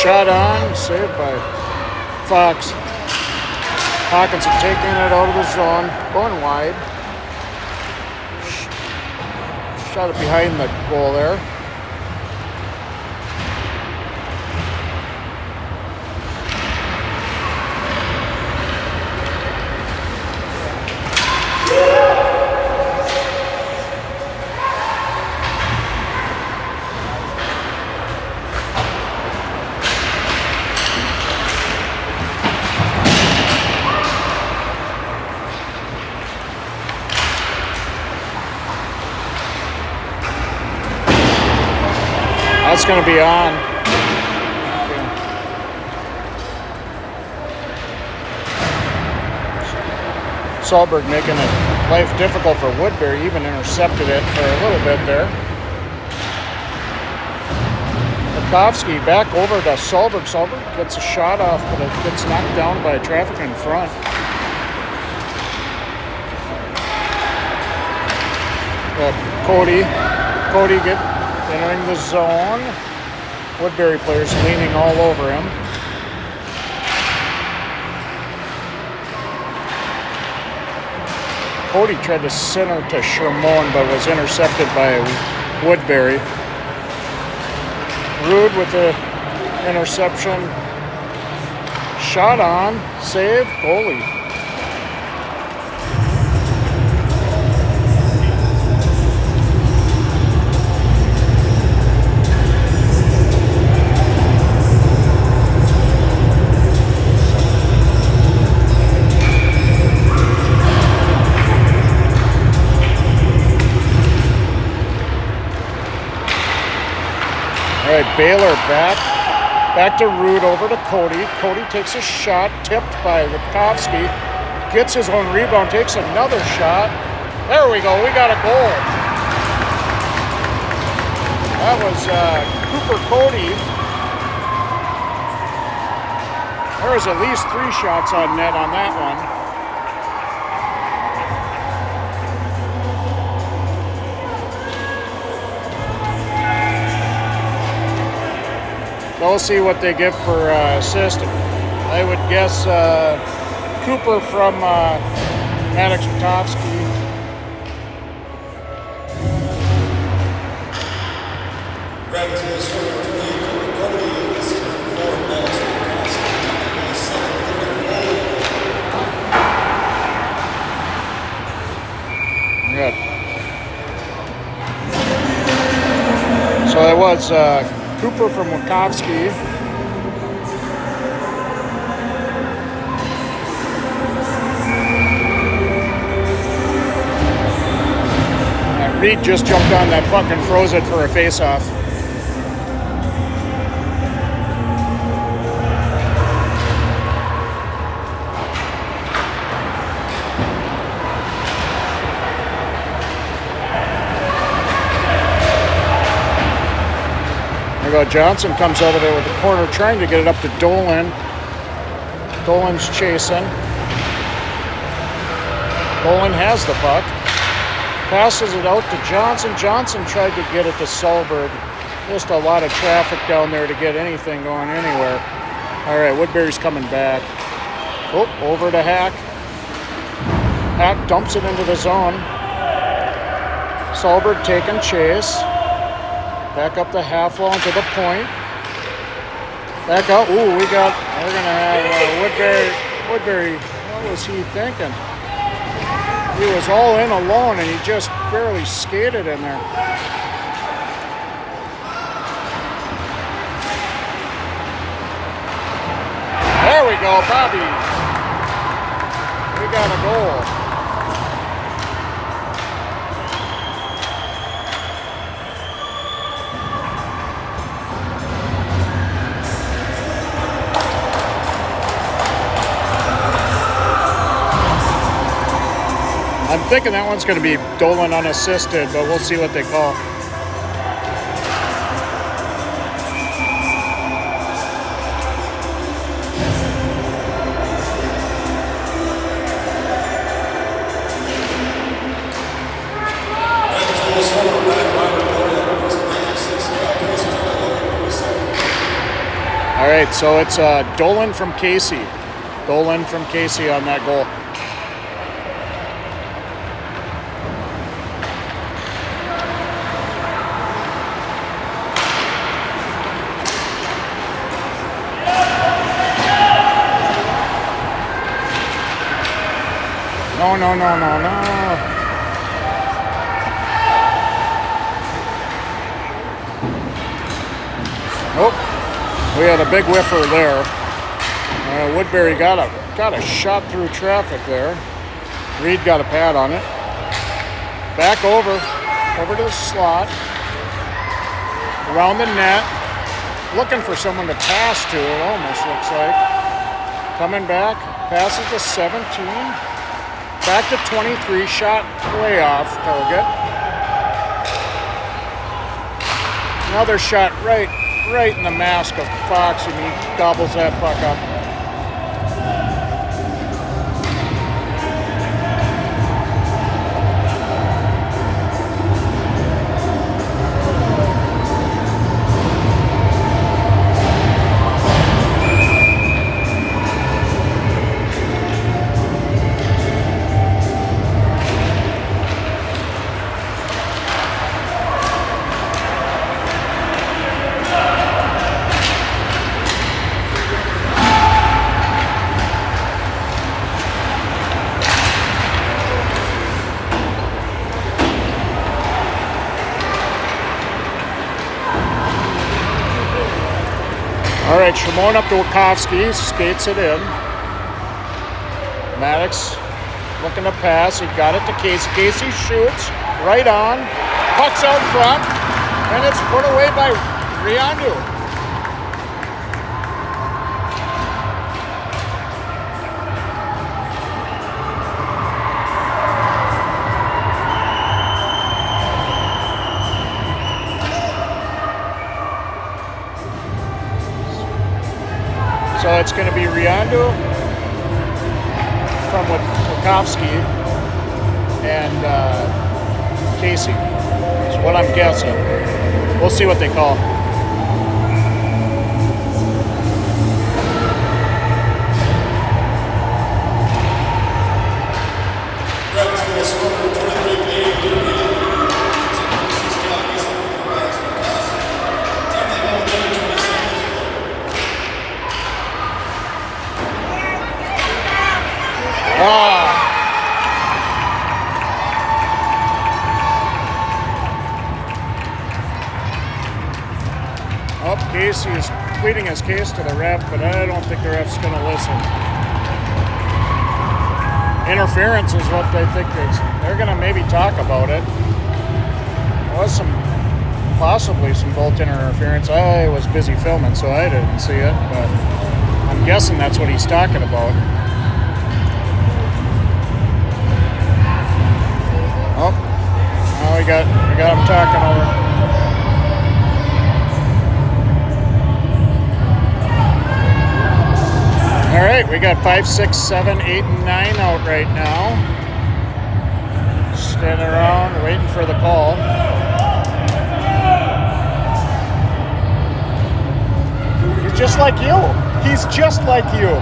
Shot on, saved by Fox. Hawkinson taking it out of the zone, going wide. Shot it behind the goal there. That's going to be on. Solberg making it life difficult for Woodbury, even intercepted it for a little bit there. Witowski back over to Solberg. Solberg gets a shot off, but it gets knocked down by traffic in front. Cody. Cody entering the zone. Woodbury players leaning all over him. Cody tried to center to Shermone, but was intercepted by Woodbury. Rude with the interception. Shot on, save, goalie. All right, Baylor back to Rude, over to Cody. Cody takes a shot, tipped by Witkowski. Gets his own rebound, takes another shot. There we go, we got a goal. That was Cooper Cody. There was at least 3 shots on net on that one. We'll see what they give for assist. I would guess Cooper from Maddox Witkowski. Good. So it was Cooper from Witkowski. Reed just jumped on that puck and froze it for a face-off. Johnson comes over there with the corner, trying to get it up to Dolan. Dolan's chasing. Dolan has the puck. Passes it out to Johnson. Johnson tried to get it to Solberg. Just a lot of traffic down there to get anything going anywhere. All right, Woodbury's coming back. Oh, over to Hack. Hack dumps it into the zone. Solberg taking chase. Back up the half wall to the point. Back out. Ooh, we're going to have Woodbury. What was he thinking? He was all in alone and he just barely skated in there. There we go, Bobby. We got a goal. I'm thinking that one's going to be Dolan unassisted, but we'll see what they call. All right, so it's Dolan from Casey. Dolan from Casey on that goal. No. Oh, we had a big whiffer there. Woodbury got a shot through traffic there. Reed got a pad on it. Back over to the slot. Around the net. Looking for someone to pass to, it almost looks like. Coming back, passes to 17. Back to 23, shot way off target. Another shot right in the mask of Fox, and he gobbles that puck up. All right, Shimon up to Wachowski, skates it in. Maddox looking to pass. He got it to Casey. Casey shoots right on. Puck's out front, and it's put away by Riandu. So it's going to be Riandu from Wachowski and Casey is what I'm guessing. We'll see what they call. Oh, Casey is pleading his case to the ref, but I don't think the ref's going to listen. Interference is what they think they're going to maybe talk about it. There was possibly some goaltender interference. I was busy filming, so I didn't see it, but I'm guessing that's what he's talking about. Oh, now we got him talking over. All right, we got 5, 6, 7, 8, and 9 out right now. Standing around waiting for the call. He's just like you. He's just like you.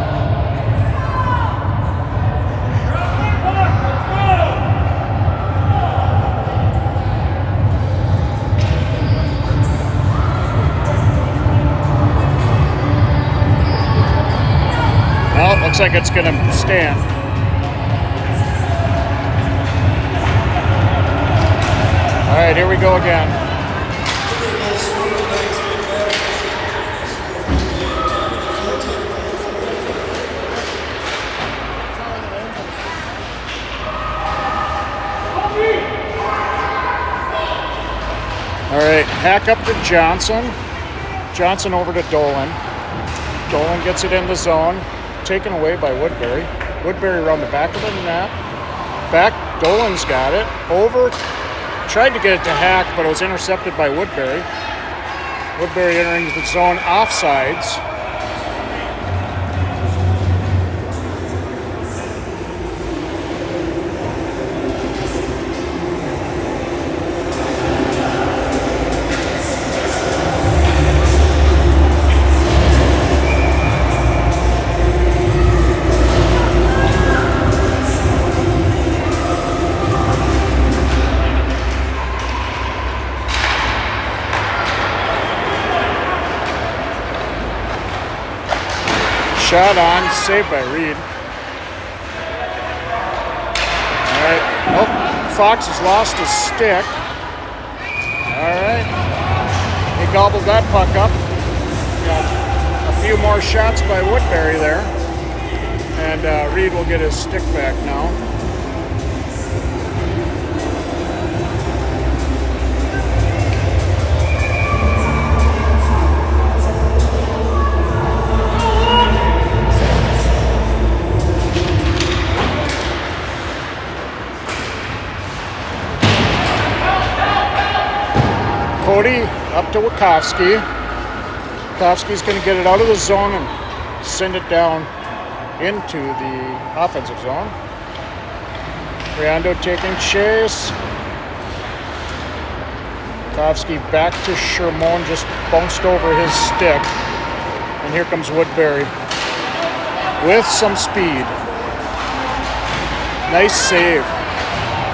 Well, it looks like it's going to stand. All right, here we go again. All right, hack up to Johnson. Johnson over to Dolan. Dolan gets it in the zone. Taken away by Woodbury. Woodbury around the back of the net. Back, Dolan's got it. Over, tried to get it to Hack, but it was intercepted by Woodbury. Woodbury entering the zone offsides. Shot on, saved by Reed. All right. Oh, Fox has lost his stick. All right. He gobbled that puck up. Got a few more shots by Woodbury there. And Reed will get his stick back now. Cody up to Wachowski. Wachowski's going to get it out of the zone and send it down into the offensive zone. Riando taking chase. Wachowski back to Shermone, just bounced over his stick. And here comes Woodbury with some speed. Nice save.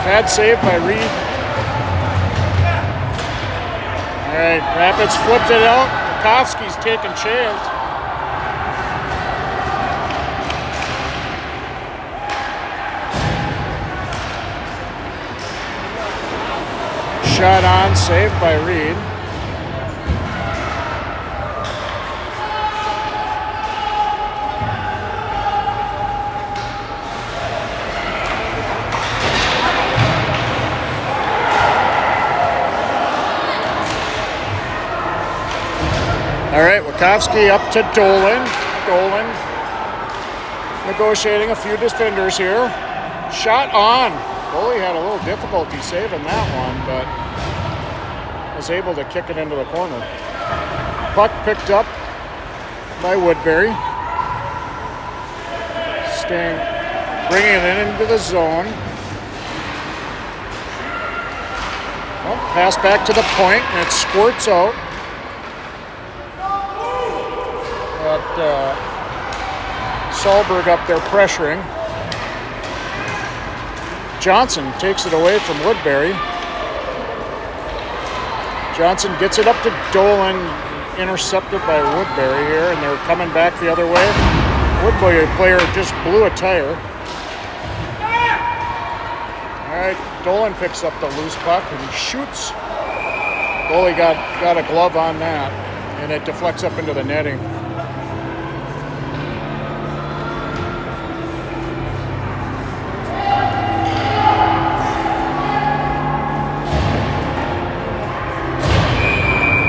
Bad save by Reed. All right, Rapids flipped it out. Wachowski's taking chance. Shot on, saved by Reed. All right, Wachowski up to Dolan. Dolan negotiating a few defenders here. Shot on. Goalie had a little difficulty saving that one, but was able to kick it into the corner. Puck picked up by Woodbury. Bringing it into the zone. Well, pass back to the point, and it squirts out. Got Solberg up there pressuring. Johnson takes it away from Woodbury. Johnson gets it up to Dolan, intercepted by Woodbury here, and they're coming back the other way. Woodbury player just blew a tire. All right, Dolan picks up the loose puck and he shoots. Goalie got a glove on that, and it deflects up into the netting.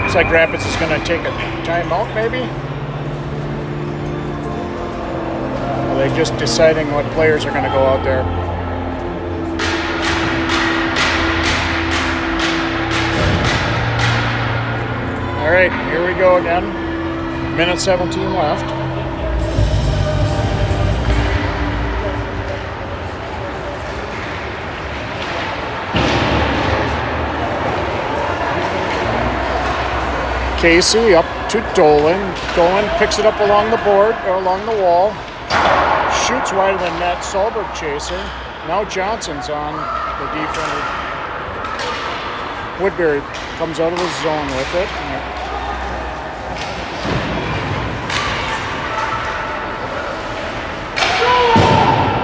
Looks like Rapids is going to take a timeout, maybe. Are they just deciding what players are going to go out there? All right, here we go again. Minute 17 left. Casey up to Dolan. Dolan picks it up along the board, or along the wall. Shoots wide of the net. Solberg chasing. Now Johnson's on the defender. Woodbury comes out of the zone with it.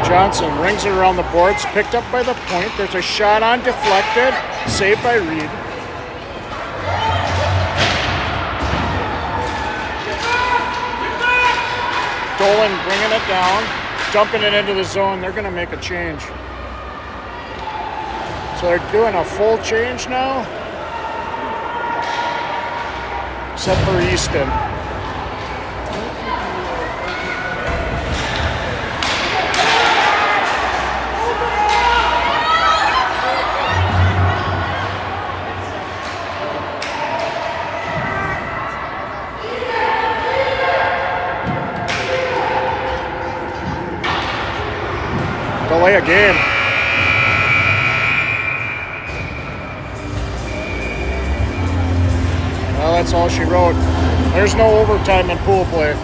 Johnson rings it around the boards, picked up by the point. There's a shot on, deflected, saved by Reed. Dolan bringing it down, dumping it into the zone. They're going to make a change. So they're doing a full change now, except for Easton. Delay a game. Well, that's all she wrote. There's no overtime in pool play.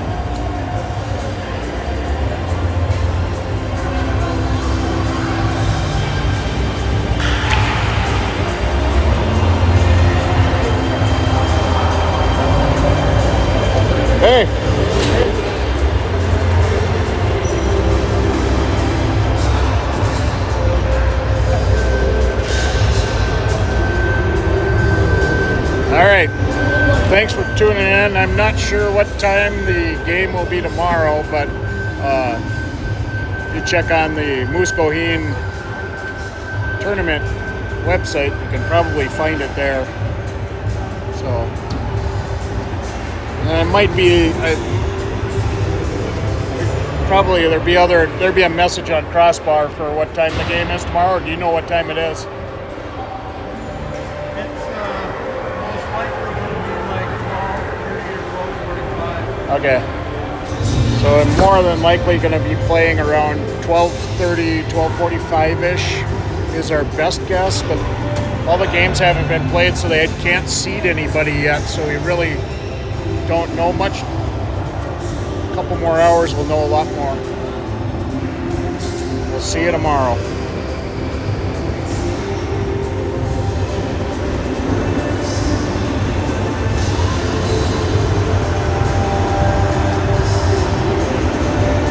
Hey. All right. Thanks for tuning in. I'm not sure what time the game will be tomorrow, but if you check on the Moose Boheen tournament website, you can probably find it there. So it might be probably there'd be a message on Crossbar for what time the game is tomorrow. Or do you know what time it is? Okay, so I'm more than likely going to be playing around 12:30, 12:45-ish is our best guess, but all the games haven't been played, so they can't seed anybody yet, so we really don't know much. A couple more hours, we'll know a lot more. We'll see you tomorrow.